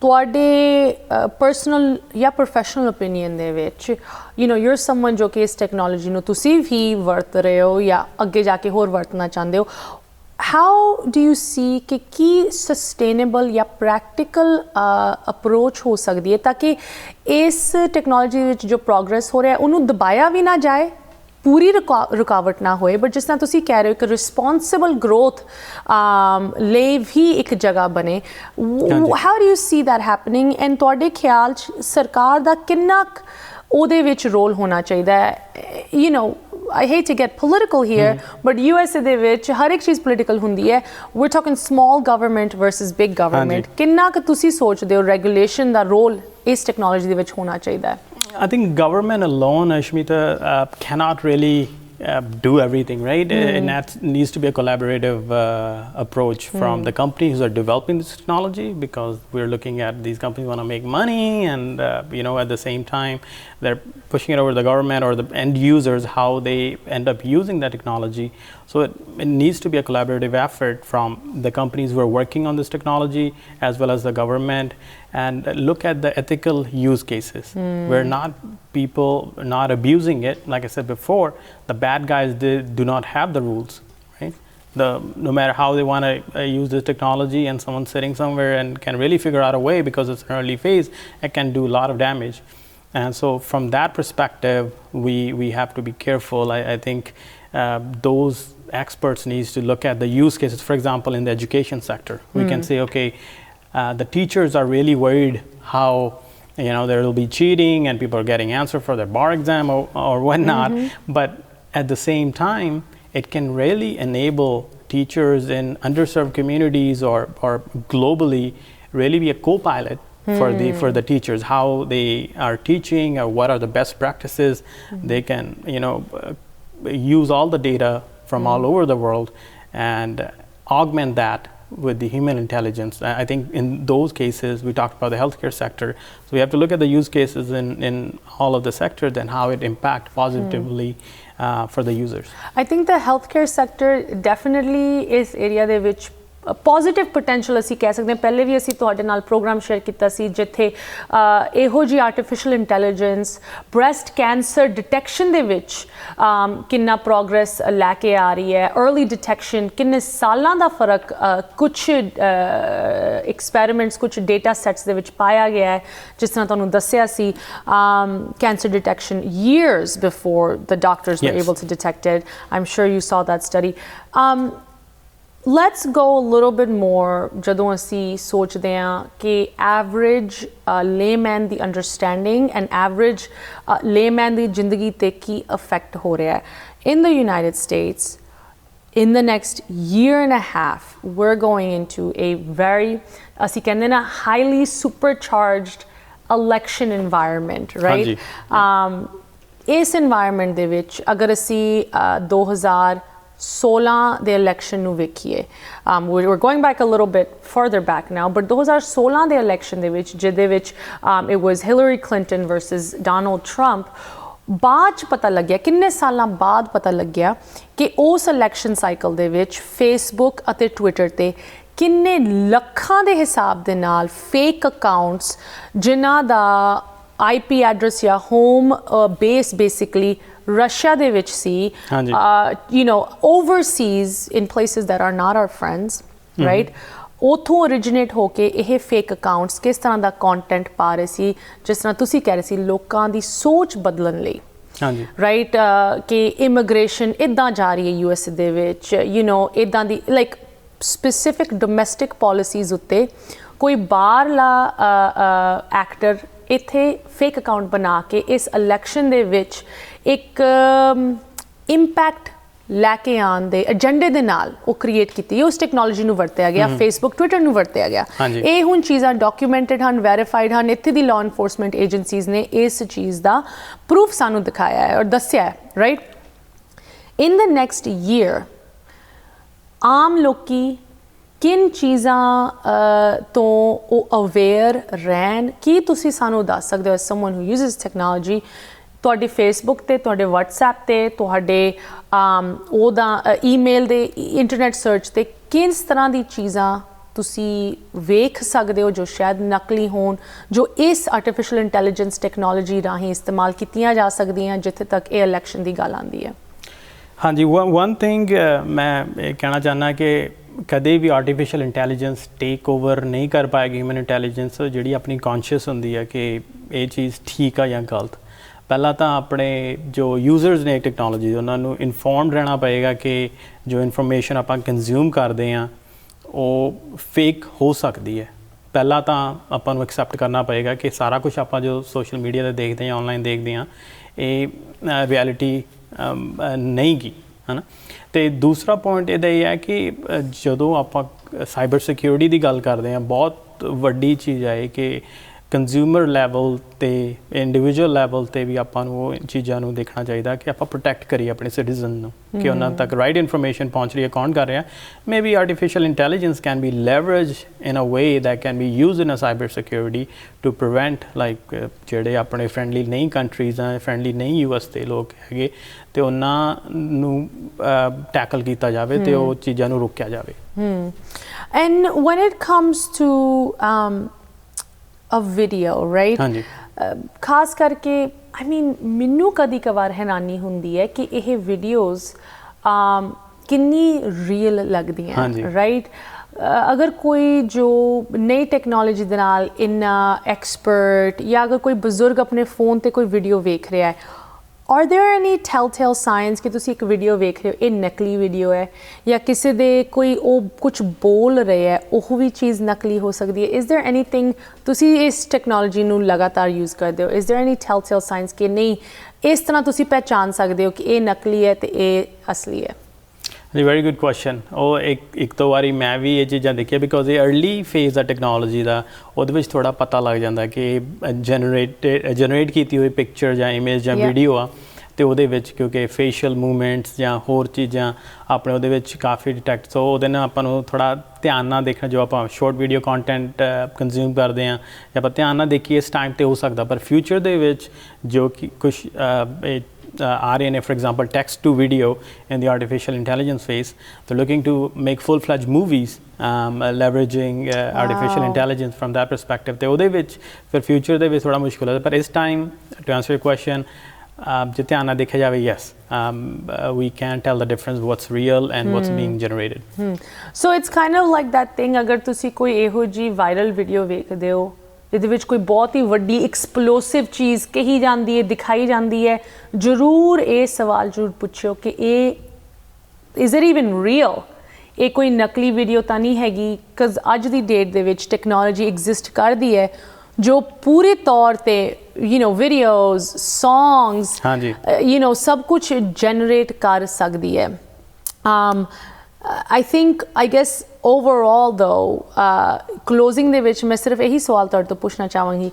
ਤੁਹਾਡੇ ਪਰਸਨਲ ਜਾਂ ਪ੍ਰੋਫੈਸ਼ਨਲ ਓਪੀਨੀਅਨ ਦੇ ਵਿੱਚ you're someone ਜੋ ਕਿ ਇਸ ਟੈਕਨੋਲੋਜੀ ਨੂੰ ਤੁਸੀਂ ਵੀ ਵਰਤ ਰਹੇ ਹੋ ਜਾਂ ਅੱਗੇ ਜਾ ਕੇ ਹੋਰ ਵਰਤਣਾ ਚਾਹੁੰਦੇ ਹੋ, how do you see ਕਿ ਕੀ sustainable ਜਾਂ practical approach ਹੋ ਸਕਦੀ ਹੈ ਤਾਂ ਕਿ ਇਸ ਟੈਕਨੋਲੋਜੀ ਵਿੱਚ ਜੋ progress ਹੋ ਰਿਹਾ ਉਹਨੂੰ ਦਬਾਇਆ ਵੀ ਨਾ ਜਾਏ, ਪੂਰੀ ਰੁਕਾਵਟ ਨਾ ਹੋਏ, ਬਟ ਜਿਸ ਤਰ੍ਹਾਂ ਤੁਸੀਂ ਕਹਿ ਰਹੇ ਹੋ ਕਿ ਰਿਸਪੌਂਸਿਬਲ ਗਰੋਥ ਲਈ ਵੀ ਇੱਕ ਜਗ੍ਹਾ ਬਣੇ. how do you see that happening and ਤੁਹਾਡੇ ਖਿਆਲ 'ਚ ਸਰਕਾਰ ਦਾ ਕਿੰਨਾ ਉਹਦੇ ਵਿੱਚ ਰੋਲ ਹੋਣਾ ਚਾਹੀਦਾ ਹੈ? I hate to get political here, but USA ਦੇ ਵਿੱਚ ਹਰ ਇੱਕ ਚੀਜ਼ political ਹੁੰਦੀ ਹੈ. We're talking small government versus big government. ਕਿੰਨਾ ਕੁ ਤੁਸੀਂ ਸੋਚਦੇ ਹੋ regulation ਦਾ ਰੋਲ ਇਸ ਟੈਕਨੋਲੋਜੀ ਦੇ ਵਿੱਚ ਹੋਣਾ ਚਾਹੀਦਾ ਹੈ? I think government alone, Aashmeeta, cannot really do everything, right? And that needs to be a collaborative approach from the companies who are developing this technology, because we're looking at these companies want to make money, and at the same time they're pushing it over the government or the end users, how they end up using that technology. So it needs to be a collaborative effort from the companies who are working on this technology as well as the government, and look at the ethical use cases where people not abusing it. Like I said before, the bad guys, they do not have the rules, right? No matter how they want to use this technology, and someone sitting somewhere and can really figure out a way because it's an early phase, it can do a lot of damage. And so from that perspective, we have to be careful. I think those experts needs to look at the use cases. For example, in the education sector, we can say, okay, the teachers are really worried how there will be cheating and people are getting answer for their bar exam or whatnot. But at the same time, it can really enable teachers in underserved communities or globally really be a co-pilot for the teachers, how they are teaching or what are the best practices. They can use all the data from all over the world and augment that with the human intelligence. I think in those cases, we talked about the healthcare sector, so we have to look at the use cases in all of the sectors and how it impact positively for the users. I think the healthcare sector definitely is area ਦੇ ਵਿੱਚ positive potential ਅਸੀਂ ਕਹਿ ਸਕਦੇ ਹਾਂ. ਪਹਿਲੇ ਵੀ ਅਸੀਂ ਤੁਹਾਡੇ ਨਾਲ ਪ੍ਰੋਗਰਾਮ ਸ਼ੇਅਰ ਕੀਤਾ ਸੀ ਜਿੱਥੇ ਇਹੋ ਜਿਹੀ artificial intelligence breast cancer detection ਦੇ ਵਿੱਚ ਕਿੰਨਾ ਪ੍ਰੋਗਰੈਸ ਲੈ ਕੇ ਆ ਰਹੀ ਹੈ, ਅਰਲੀ ਡਿਟੈਕਸ਼ਨ, ਕਿੰਨੇ ਸਾਲਾਂ ਦਾ ਫਰਕ ਕੁਛ ਐਕਸਪੈਰੀਮੈਂਟਸ ਕੁਛ ਡੇਟਾ ਸੈਟਸ ਦੇ ਵਿੱਚ ਪਾਇਆ ਗਿਆ ਹੈ. ਜਿਸ ਤਰ੍ਹਾਂ ਤੁਹਾਨੂੰ ਦੱਸਿਆ ਸੀ, cancer detection years before the doctors were able to detect it. I'm sure you saw that study. Let's go a little bit more ਜਦੋਂ ਅਸੀਂ ਸੋਚਦੇ ਹਾਂ ਕਿ average layman the understanding and average layman ਦੀ ਜ਼ਿੰਦਗੀ ਤੇ ਕੀ effect ਹੋ ਰਿਹਾ ਹੈ. In the United States, in the next year and a half, we're going into a very ਅਸੀਂ ਕਹਿੰਦੇ ਨਾ highly supercharged election environment, right? ਇਸ environment ਦੇ ਵਿੱਚ ਅਗਰ ਅਸੀਂ 2016 ਦੇ ਇਲੈਕਸ਼ਨ ਨੂੰ ਵੇਖੀਏ, we're going back a little bit further back now, but 2016 ਦੇ ਇਲੈਕਸ਼ਨ ਦੇ ਵਿੱਚ ਜਿਹਦੇ ਵਿੱਚ it was Hillary Clinton versus Donald Trump, ਬਾਅਦ 'ਚ ਪਤਾ ਲੱਗਿਆ, ਕਿੰਨੇ ਸਾਲਾਂ ਬਾਅਦ ਪਤਾ ਲੱਗਿਆ ਕਿ ਉਸ ਇਲੈਕਸ਼ਨ ਸਾਈਕਲ ਦੇ ਵਿੱਚ ਫੇਸਬੁੱਕ ਅਤੇ ਟਵਿੱਟਰ ਤੇ ਕਿੰਨੇ ਲੱਖਾਂ ਦੇ ਹਿਸਾਬ ਦੇ ਨਾਲ ਫੇਕ ਅਕਾਊਂਟਸ ਜਿਨ੍ਹਾਂ ਦਾ IP ਐਡਰੈਸ ਜਾਂ ਹੋਮ ਬੇਸ ਬੇਸਿਕਲੀ Russia ਦੇ ਵਿੱਚ ਸੀ, overseas in places that are not our friends, right? ਉੱਥੋਂ originate ਹੋ ਕੇ ਇਹ fake accounts ਕਿਸ ਤਰ੍ਹਾਂ ਦਾ content ਪਾ ਰਹੇ ਸੀ, ਜਿਸ ਤਰ੍ਹਾਂ ਤੁਸੀਂ ਕਹਿ ਰਹੇ ਸੀ ਲੋਕਾਂ ਦੀ ਸੋਚ ਬਦਲਣ ਲਈ, right? ਕਿ immigration ਇੱਦਾਂ ਜਾ ਰਹੀ ਹੈ USA ਦੇ ਵਿੱਚ, ਇੱਦਾਂ ਦੀ like specific domestic policies ਉੱਤੇ ਕੋਈ ਬਾਹਰਲਾ ਐਕਟਰ ਇੱਥੇ ਫੇਕ ਅਕਾਊਂਟ ਬਣਾ ਕੇ ਇਸ ਇਲੈਕਸ਼ਨ ਦੇ ਵਿੱਚ ਇੱਕ ਇੰਪੈਕਟ ਲੈ ਕੇ ਆਉਣ ਦੇ ਏਜੰਡੇ ਦੇ ਨਾਲ ਉਹ ਕ੍ਰੀਏਟ ਕੀਤੀ, ਉਸ ਟੈਕਨੋਲੋਜੀ ਨੂੰ ਵਰਤਿਆ ਗਿਆ, ਫੇਸਬੁੱਕ ਟਵਿੱਟਰ ਨੂੰ ਵਰਤਿਆ ਗਿਆ। ਇਹ ਹੁਣ ਚੀਜ਼ਾਂ ਡਾਕੂਮੈਂਟਡ ਹਨ, ਵੈਰੀਫਾਈਡ ਹਨ। ਇੱਥੇ ਦੀ ਲਾਅ ਇਨਫੋਰਸਮੈਂਟ ਏਜੰਸੀਜ਼ ਨੇ ਇਸ ਚੀਜ਼ ਦਾ ਪ੍ਰੂਫ ਸਾਨੂੰ ਦਿਖਾਇਆ ਹੈ ਔਰ ਦੱਸਿਆ ਹੈ, right. In the next year ਆਮ ਲੋਕੀ ਕਿਨ ਚੀਜ਼ਾਂ ਤੋਂ ਉਹ ਅਵੇਅਰ ਰਹਿਣ, ਕੀ ਤੁਸੀਂ ਸਾਨੂੰ ਦੱਸ ਸਕਦੇ ਹੋ ਐਜ਼ ਸਮਨ ਹੂ ਯੂਜ਼ਸ ਟੈਕਨੋਲੋਜੀ? ਤੁਹਾਡੇ ਫੇਸਬੁੱਕ 'ਤੇ, ਤੁਹਾਡੇ ਵਟਸਐਪ 'ਤੇ, ਤੁਹਾਡੇ ਉਹਦਾ ਈਮੇਲ ਦੇ, ਇੰਟਰਨੈਟ ਸਰਚ 'ਤੇ ਕਿਸ ਤਰ੍ਹਾਂ ਦੀ ਚੀਜ਼ਾਂ ਤੁਸੀਂ ਵੇਖ ਸਕਦੇ ਹੋ ਜੋ ਸ਼ਾਇਦ ਨਕਲੀ ਹੋਣ, ਜੋ ਇਸ ਆਰਟੀਫਿਸ਼ੀਅਲ ਇੰਟੈਲੀਜੈਂਸ ਟੈਕਨੋਲੋਜੀ ਰਾਹੀਂ ਇਸਤੇਮਾਲ ਕੀਤੀਆਂ ਜਾ ਸਕਦੀਆਂ ਜਿੱਥੇ ਤੱਕ ਇਹ ਇਲੈਕਸ਼ਨ ਦੀ ਗੱਲ ਆਉਂਦੀ ਹੈ? ਹਾਂਜੀ, ਵਨ ਥਿੰਗ ਮੈਂ ਇਹ ਕਹਿਣਾ ਚਾਹੁੰਦਾ ਕਿ ਕਦੇ ਵੀ ਆਰਟੀਫਿਸ਼ੀਅਲ ਇੰਟੈਲੀਜੈਂਸ ਟੇਕ ਓਵਰ ਨਹੀਂ ਕਰ ਪਾਏਗੀ ਹਿਊਮਨ ਇੰਟੈਲੀਜੈਂਸ, ਜਿਹੜੀ ਆਪਣੀ ਕੌਨਸ਼ੀਅਸ ਹੁੰਦੀ ਹੈ ਕਿ ਇਹ ਚੀਜ਼ ਠੀਕ ਆ ਜਾਂ ਗਲਤ। ਪਹਿਲਾਂ ਤਾਂ ਆਪਣੇ ਜੋ ਯੂਜ਼ਰਸ ਨੇ ਟੈਕਨੋਲੋਜੀ ਦੇ, ਉਹਨਾਂ ਨੂੰ ਇਨਫੋਰਮਡ ਰਹਿਣਾ ਪਏਗਾ ਕਿ ਜੋ ਇਨਫੋਰਮੇਸ਼ਨ ਆਪਾਂ ਕੰਜ਼ਿਊਮ ਕਰਦੇ ਹਾਂ ਉਹ ਫੇਕ ਹੋ ਸਕਦੀ ਹੈ। ਪਹਿਲਾਂ ਤਾਂ ਆਪਾਂ ਨੂੰ ਐਕਸੈਪਟ ਕਰਨਾ ਪਏਗਾ ਕਿ ਸਾਰਾ ਕੁਝ ਆਪਾਂ ਜੋ ਸੋਸ਼ਲ ਮੀਡੀਆ 'ਤੇ ਦੇਖਦੇ ਹਾਂ, ਆਨਲਾਈਨ ਦੇਖਦੇ ਹਾਂ, ਇਹ ਰਿਐਲਿਟੀ ਨਹੀਂ ਗੀ, ਹੈ ਨਾ। ਅਤੇ ਦੂਸਰਾ ਪੁਆਇੰਟ ਇਹਦਾ ਇਹ ਹੈ ਕਿ ਜਦੋਂ ਆਪਾਂ ਸਾਈਬਰ ਸਿਕਿਉਰਿਟੀ ਦੀ ਗੱਲ ਕਰਦੇ ਹਾਂ, ਬਹੁਤ ਵੱਡੀ ਚੀਜ਼ ਹੈ ਕਿ ਕੰਜ਼ਿਊਮਰ ਲੈਵਲ 'ਤੇ, ਇੰਡੀਵਿਜੂਅਲ ਲੈਵਲ 'ਤੇ ਵੀ ਆਪਾਂ ਨੂੰ ਉਹ ਚੀਜ਼ਾਂ ਨੂੰ ਦੇਖਣਾ ਚਾਹੀਦਾ ਕਿ ਆਪਾਂ ਪ੍ਰੋਟੈਕਟ ਕਰੀਏ ਆਪਣੇ ਸਿਟੀਜ਼ਨ ਨੂੰ, ਕਿ ਉਹਨਾਂ ਤੱਕ ਰਾਈਟ ਇਨਫੋਰਮੇਸ਼ਨ ਪਹੁੰਚ ਰਹੀ ਹੈ, ਕੌਣ ਕਰ ਰਿਹਾ। Maybe artificial intelligence can be leverage in a way that can be used in a cyber security to prevent like ਜਿਹੜੇ ਆਪਣੇ ਫਰੈਂਡਲੀ ਨਹੀਂ ਕੰਟਰੀਜ਼ ਆ, ਫਰੈਂਡਲੀ ਨਹੀਂ ਯੂਐਸ ਦੇ ਲੋਕ ਹੈਗੇ, ਅਤੇ ਉਹਨਾਂ ਨੂੰ ਟੈਕਲ ਕੀਤਾ ਜਾਵੇ ਅਤੇ ਉਹ ਚੀਜ਼ਾਂ ਨੂੰ ਰੋਕਿਆ ਜਾਵੇ। And when it comes to a video, right? ਹਾਂਜੀ। ਖਾਸ ਕਰਕੇ I mean ਮੈਨੂੰ ਕਦੀ ਕਵਾਰ ਹੈਰਾਨੀ ਹੁੰਦੀ ਹੈ ਕਿ ਇਹ ਵੀਡੀਓਜ਼ ਕਿੰਨੀ ਰੀਅਲ ਲੱਗਦੀਆਂ, ਰਾਈਟ। ਅਗਰ ਕੋਈ ਜੋ ਨਈ ਟੈਕਨੋਲੋਜੀ ਦੇ ਨਾਲ ਇੰਨਾ ਐਕਸਪਰਟ, ਜਾਂ ਅਗਰ ਕੋਈ ਬਜ਼ੁਰਗ ਆਪਣੇ ਫੋਨ 'ਤੇ ਕੋਈ ਵੀਡੀਓ ਵੇਖ ਰਿਹਾ ਹੈ, ਆਰ ਦੇਅਰ ਐਨੀ ਟੈਲਟੇਲ ਸਾਈਨਸ ਕਿ ਤੁਸੀਂ ਇੱਕ ਵੀਡੀਓ ਵੇਖ ਰਹੇ ਹੋ, ਇਹ ਨਕਲੀ ਵੀਡੀਓ ਹੈ, ਜਾਂ ਕਿਸੇ ਦੇ ਕੋਈ ਉਹ ਕੁਝ ਬੋਲ ਰਹੇ ਹੈ, ਉਹ ਵੀ ਚੀਜ਼ ਨਕਲੀ ਹੋ ਸਕਦੀ ਹੈ? ਇਜ਼ ਦੇਅਰ ਐਨੀਥਿੰਗ, ਤੁਸੀਂ ਇਸ ਟੈਕਨੋਲੋਜੀ ਨੂੰ ਲਗਾਤਾਰ ਯੂਜ਼ ਕਰਦੇ ਹੋ, ਇਜ਼ ਦੇਅਰ ਐਨੀ ਟੈਲਟੇਲ ਸਾਈਨਸ ਕਿ ਨਹੀਂ ਇਸ ਤਰ੍ਹਾਂ ਤੁਸੀਂ ਪਹਿਚਾਣ ਸਕਦੇ ਹੋ ਕਿ ਇਹ ਨਕਲੀ ਹੈ ਅਤੇ ਇਹ ਅਸਲੀ ਹੈ? Very good question. ਉਹ ਇੱਕ ਦੋ ਵਾਰੀ ਮੈਂ ਵੀ ਇਹ ਚੀਜ਼ਾਂ ਦੇਖੀਆਂ, ਬਿਕੋਜ਼ ਇਹ ਅਰਲੀ ਫੇਜ਼ ਦਾ ਟੈਕਨੋਲੋਜੀ ਦਾ, ਉਹਦੇ ਵਿੱਚ ਥੋੜ੍ਹਾ ਪਤਾ ਲੱਗ ਜਾਂਦਾ ਕਿ ਜਨਰੇਟ ਕੀਤੀ ਹੋਈ ਪਿਕਚਰ ਜਾਂ ਇਮੇਜ ਜਾਂ ਵੀਡੀਓ ਆ, ਅਤੇ ਉਹਦੇ ਵਿੱਚ ਕਿਉਂਕਿ ਫੇਸ਼ੀਅਲ ਮੂਵਮੈਂਟਸ ਜਾਂ ਹੋਰ ਚੀਜ਼ਾਂ ਆਪਣੇ ਉਹਦੇ ਵਿੱਚ ਕਾਫੀ ਡਿਟੈਕਟ, ਸੋ ਉਹਦੇ ਨਾਲ ਆਪਾਂ ਨੂੰ ਥੋੜ੍ਹਾ ਧਿਆਨ ਨਾਲ ਦੇਖਣਾ। ਜੋ ਆਪਾਂ ਸ਼ਾਰਟ ਵੀਡੀਓ ਕੰਟੈਂਟ ਕੰਜ਼ਿਊਮ ਕਰਦੇ ਹਾਂ, ਜਾਂ ਆਪਾਂ ਧਿਆਨ ਨਾਲ ਦੇਖੀਏ ਇਸ ਟਾਈਮ 'ਤੇ ਹੋ ਸਕਦਾ, ਪਰ ਫਿਊਚਰ ਦੇ ਵਿੱਚ ਜੋ ਕਿ ਕੁਛ ਆ ਰਹੇ ਨੇ, for example text to video in the artificial intelligence phase, they're looking to make full-fledged movies leveraging artificial intelligence from that perspective, ਤੇ ਉਹਦੇ ਵਿੱਚ ਫਿਰ ਫਿਊਚਰ ਦੇ ਵਿੱਚ ਥੋੜ੍ਹਾ ਮੁਸ਼ਕਿਲ ਹੈ। ਪਰ ਇਸ time to answer your question, ਜੇ ਧਿਆਨ ਨਾਲ ਦੇਖਿਆ ਜਾਵੇ, yes, we can tell the difference what's real and what's being generated. So it's kind of like that thing, ਅਗਰ ਤੁਸੀਂ ਕੋਈ ਇਹੋ ਜਿਹੀ ਵਾਇਰਲ ਵੀਡੀਓ ਵੇਖਦੇ ਹੋ ਜਿਹਦੇ ਵਿੱਚ ਕੋਈ ਬਹੁਤ ਹੀ ਵੱਡੀ ਐਕਸਪਲੋਸਿਵ ਚੀਜ਼ ਕਹੀ ਜਾਂਦੀ ਹੈ, ਦਿਖਾਈ ਜਾਂਦੀ ਹੈ, ਜ਼ਰੂਰ ਇਹ ਸਵਾਲ ਜ਼ਰੂਰ ਪੁੱਛਿਓ ਕਿ ਇਹ ਇਜ਼ ਇਟ ਈਵਨ ਰੀਅਲ, ਇਹ ਕੋਈ ਨਕਲੀ ਵੀਡੀਓ ਤਾਂ ਨਹੀਂ ਹੈਗੀ। ਬਿਕਾਜ਼ ਅੱਜ ਦੀ ਡੇਟ ਦੇ ਵਿੱਚ ਟੈਕਨੋਲੋਜੀ ਐਗਜ਼ਿਸਟ ਕਰਦੀ ਹੈ ਜੋ ਪੂਰੇ ਤੌਰ 'ਤੇ ਵੀਡੀਓਜ਼, ਸੌਂਗਸ, ਸਭ ਕੁਛ ਜਨਰੇਟ ਕਰ ਸਕਦੀ ਹੈ। I guess overall though, closing ਦੇ ਵਿੱਚ ਮੈਂ ਸਿਰਫ ਇਹੀ ਸਵਾਲ ਤੁਹਾਡੇ ਤੋਂ ਪੁੱਛਣਾ ਚਾਹਾਂਗੀ,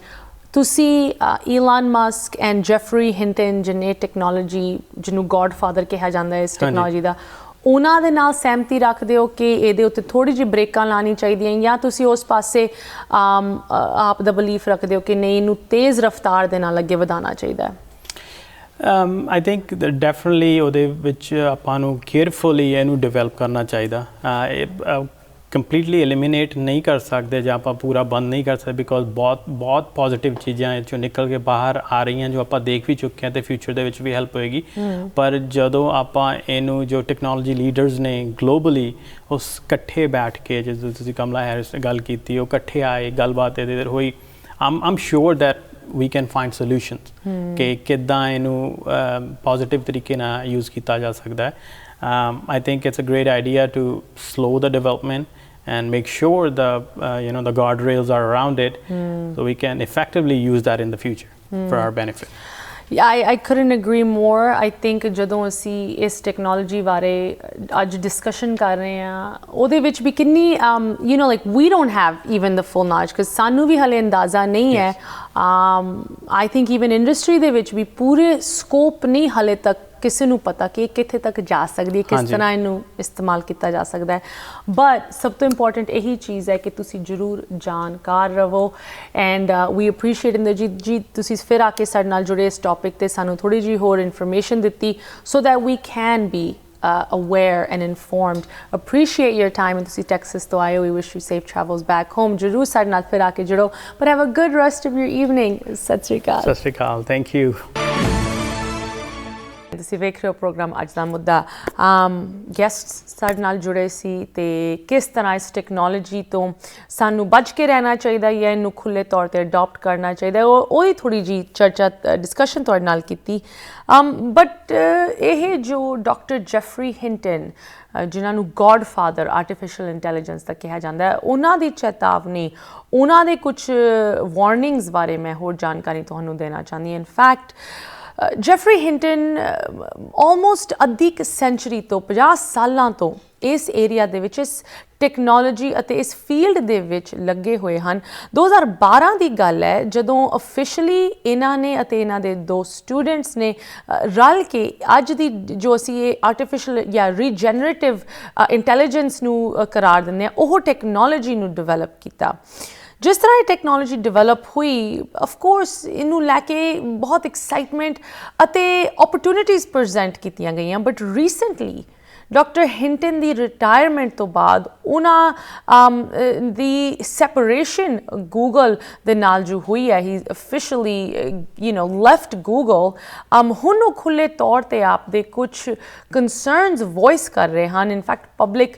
ਤੁਸੀਂ ਈਲਾਨ ਮਸਕ ਐਂਡ ਜੈਫਰੀ ਹਿੰਟਨ, ਜਿਹਨੇ ਟੈਕਨੋਲੋਜੀ, ਜਿਹਨੂੰ ਗੋਡ ਫਾਦਰ ਕਿਹਾ ਜਾਂਦਾ ਹੈ ਇਸ ਟੈਕਨੋਲੋਜੀ ਦਾ, ਉਹਨਾਂ ਦੇ ਨਾਲ ਸਹਿਮਤੀ ਰੱਖਦੇ ਹੋ ਕਿ ਇਹਦੇ ਉੱਤੇ ਥੋੜ੍ਹੀ ਜਿਹੀ ਬ੍ਰੇਕਾਂ ਲਾਉਣੀ ਚਾਹੀਦੀਆਂ, ਜਾਂ ਤੁਸੀਂ ਉਸ ਪਾਸੇ ਆਪ ਦਾ ਬਲੀਫ ਰੱਖਦੇ ਹੋ ਕਿ ਨਹੀਂ, ਇਹਨੂੰ ਤੇਜ਼ ਰਫ਼ਤਾਰ ਦੇ ਨਾਲ ਅੱਗੇ ਵਧਾਉਣਾ ਚਾਹੀਦਾ ਹੈ? ਆਈ ਥਿੰਕ ਡੈਫੀਨਿਟਲੀ ਉਹਦੇ ਵਿੱਚ ਆਪਾਂ ਨੂੰ ਕੇਅਰਫੁਲੀ ਇਹਨੂੰ ਡਿਵੈਲਪ ਕਰਨਾ ਚਾਹੀਦਾ। ਕੰਪਲੀਟਲੀ ਐਲੀਮੀਨੇਟ ਨਹੀਂ ਕਰ ਸਕਦੇ ਜਾਂ ਆਪਾਂ ਪੂਰਾ ਬੰਦ ਨਹੀਂ ਕਰ ਸਕਦੇ, ਬਿਕੋਜ਼ ਬਹੁਤ ਪੋਜ਼ੀਟਿਵ ਚੀਜ਼ਾਂ ਇਹ 'ਚੋਂ ਨਿਕਲ ਕੇ ਬਾਹਰ ਆ ਰਹੀਆਂ ਜੋ ਆਪਾਂ ਦੇਖ ਵੀ ਚੁੱਕੇ ਹਾਂ, ਅਤੇ ਫਿਊਚਰ ਦੇ ਵਿੱਚ ਵੀ ਹੈਲਪ ਹੋਏਗੀ। ਪਰ ਜਦੋਂ ਆਪਾਂ ਇਹਨੂੰ, ਜੋ ਟੈਕਨੋਲੋਜੀ ਲੀਡਰਸ ਨੇ ਗਲੋਬਲੀ, ਉਸ ਇਕੱਠੇ ਬੈਠ ਕੇ, ਜਦੋਂ ਤੁਸੀਂ ਕਮਲਾ ਹੈਰਿਸ ਗੱਲ ਕੀਤੀ, ਉਹ ਇਕੱਠੇ ਆਏ, ਗੱਲਬਾਤ ਇਹਦੇ ਹੋਈ, I'm sure that we can find solutions ਕਿ ਕਿੱਦਾਂ ਇਹਨੂੰ ਪੋਜ਼ੀਟਿਵ ਤਰੀਕੇ ਨਾਲ ਯੂਜ਼ ਕੀਤਾ ਜਾ ਸਕਦਾ ਹੈ। I think it's a great idea to slow the development and make sure the guardrails are around it, so we can effectively use that in the future for our benefit. Yeah, I couldn't agree more. I think ਜਦੋਂ ਅਸੀਂ ਇਸ technology ਬਾਰੇ ਅੱਜ discussion ਕਰ ਰਹੇ ਹਾਂ ਉਹਦੇ ਵਿੱਚ ਵੀ ਕਿੰਨੀ like we don't have even the full knowledge because ਸਾਨੂੰ ਵੀ ਹਲੇ ਅੰਦਾਜ਼ਾ ਨਹੀਂ ਹੈ I think even industry ਦੇ ਵਿੱਚ ਵੀ ਪੂਰੇ ਸਕੋਪ ਨਹੀਂ ਹਲੇ ਤੱਕ ਕਿਸੇ ਨੂੰ ਪਤਾ ਕਿ ਕਿੱਥੇ ਤੱਕ ਜਾ ਸਕਦੀ ਹੈ, ਕਿਸ ਤਰ੍ਹਾਂ ਇਹਨੂੰ ਇਸਤੇਮਾਲ ਕੀਤਾ ਜਾ ਸਕਦਾ ਹੈ। ਬਟ ਸਭ ਤੋਂ ਇੰਪੋਰਟੈਂਟ ਇਹੀ ਚੀਜ਼ ਹੈ ਕਿ ਤੁਸੀਂ ਜ਼ਰੂਰ ਜਾਣਕਾਰ ਰਹੋ ਐਂਡ ਵੀ ਅਪਰੀਸ਼ੀਏਟ ਇੰਦਰਜੀਤ ਜੀ ਤੁਸੀਂ ਫਿਰ ਆ ਕੇ ਸਾਡੇ ਨਾਲ ਜੁੜੇ ਇਸ ਟੌਪਿਕ 'ਤੇ ਸਾਨੂੰ ਥੋੜ੍ਹੀ ਜਿਹੀ ਹੋਰ ਇਨਫੋਰਮੇਸ਼ਨ ਦਿੱਤੀ so that we can be aware and informed. Appreciate your time and ਤੁਸੀਂ ਟੈਕਸਸ ਤੋਂ ਆਏ ਹੋ। We wish you safe travels back home. ਜ਼ਰੂਰ ਸਾਡੇ ਨਾਲ ਫਿਰ ਆ ਕੇ ਜੁੜੋ but have a good rest of your evening. ਸਤਿ ਸ਼੍ਰੀ ਅਕਾਲ। ਸਤਿ ਸ਼੍ਰੀ ਅਕਾਲ। Thank you. ਤੁਸੀਂ ਵੇਖ ਰਹੇ ਹੋ ਪ੍ਰੋਗਰਾਮ ਅੱਜ ਦਾ ਮੁੱਦਾ। ਗੈਸਟਸ ਸਾਡੇ ਨਾਲ ਜੁੜੇ ਸੀ ਅਤੇ ਕਿਸ ਤਰ੍ਹਾਂ ਇਸ ਟੈਕਨੋਲੋਜੀ ਤੋਂ ਸਾਨੂੰ ਬਚ ਕੇ ਰਹਿਣਾ ਚਾਹੀਦਾ ਜਾਂ ਇਹਨੂੰ ਖੁੱਲ੍ਹੇ ਤੌਰ 'ਤੇ ਅਡੋਪਟ ਕਰਨਾ ਚਾਹੀਦਾ ਉਹਦੀ ਥੋੜ੍ਹੀ ਜਿਹੀ ਚਰਚਾ ਡਿਸਕਸ਼ਨ ਤੁਹਾਡੇ ਨਾਲ ਕੀਤੀ। ਬਟ ਇਹ ਜੋ ਡਾਕਟਰ ਜੈਫਰੀ ਹਿੰਟਨ ਜਿਨ੍ਹਾਂ ਨੂੰ ਗੋਡ ਫਾਦਰ ਆਰਟੀਫਿਸ਼ੀਅਲ ਇੰਟੈਲੀਜੈਂਸ ਦਾ ਕਿਹਾ ਜਾਂਦਾ ਹੈ ਉਹਨਾਂ ਦੀ ਚੇਤਾਵਨੀ ਉਹਨਾਂ ਦੇ ਕੁਛ ਵਾਰਨਿੰਗਸ ਬਾਰੇ ਮੈਂ ਹੋਰ ਜਾਣਕਾਰੀ ਤੁਹਾਨੂੰ ਦੇਣਾ ਚਾਹੁੰਦੀ ਹਾਂ। ਇਨਫੈਕਟ ਜੈਫਰੀ ਹਿੰਟਨ ਆਲਮੋਸਟ ਅੱਧੀ ਕੁ ਸੈਂਚੁਰੀ ਤੋਂ 50 ਸਾਲਾਂ ਤੋਂ ਇਸ ਏਰੀਆ ਦੇ ਵਿੱਚ ਇਸ ਟੈਕਨੋਲੋਜੀ ਅਤੇ ਇਸ ਫੀਲਡ ਦੇ ਵਿੱਚ ਲੱਗੇ ਹੋਏ ਹਨ। 2012 ਦੀ ਗੱਲ ਹੈ ਜਦੋਂ ਅਫੀਸ਼ੀਅਲੀ ਇਹਨਾਂ ਨੇ ਅਤੇ ਇਹਨਾਂ ਦੇ ਦੋ ਸਟੂਡੈਂਟਸ ਨੇ ਰਲ ਕੇ ਅੱਜ ਦੀ ਜੋ ਅਸੀਂ ਇਹ ਆਰਟੀਫਿਸ਼ੀਅਲ ਜਾਂ ਰੀਜਨਰੇਟਿਵ ਇੰਟੈਲੀਜੈਂਸ ਨੂੰ ਕਰਾਰ ਦਿੰਦੇ ਹਾਂ ਉਹ ਟੈਕਨੋਲੋਜੀ ਨੂੰ ਡਿਵੈਲਪ ਕੀਤਾ। ਜਿਸ ਤਰ੍ਹਾਂ ਇਹ ਟੈਕਨੋਲੋਜੀ ਡਿਵੈਲਪ ਹੋਈ ਆਫ ਕੋਰਸ ਇਹਨੂੰ ਲੈ ਕੇ ਬਹੁਤ ਐਕਸਾਈਟਮੈਂਟ ਅਤੇ ਓਪਰਚੁਨਿਟੀਜ਼ ਪ੍ਰੈਜ਼ੈਂਟ ਕੀਤੀਆਂ ਗਈਆਂ but recently doctor ਹਿੰਟਨ the retirement ਤੋਂ ਬਾਅਦ ਉਹਨਾਂ ਦੀ ਸੈਪਰੇਸ਼ਨ ਗੂਗਲ ਦੇ ਨਾਲ ਜੋ ਹੋਈ ਹੈ ਹੀ ਅਫੀਸ਼ੀਅਲੀ ਲੈਫਟ ਗੂਗਲ ਹੁਣ ਉਹ ਖੁੱਲ੍ਹੇ ਤੌਰ 'ਤੇ ਆਪਦੇ ਕੁਛ ਕੰਸਰਨਸ ਵੋਇਸ ਕਰ ਰਹੇ ਹਨ। ਇਨਫੈਕਟ ਪਬਲਿਕ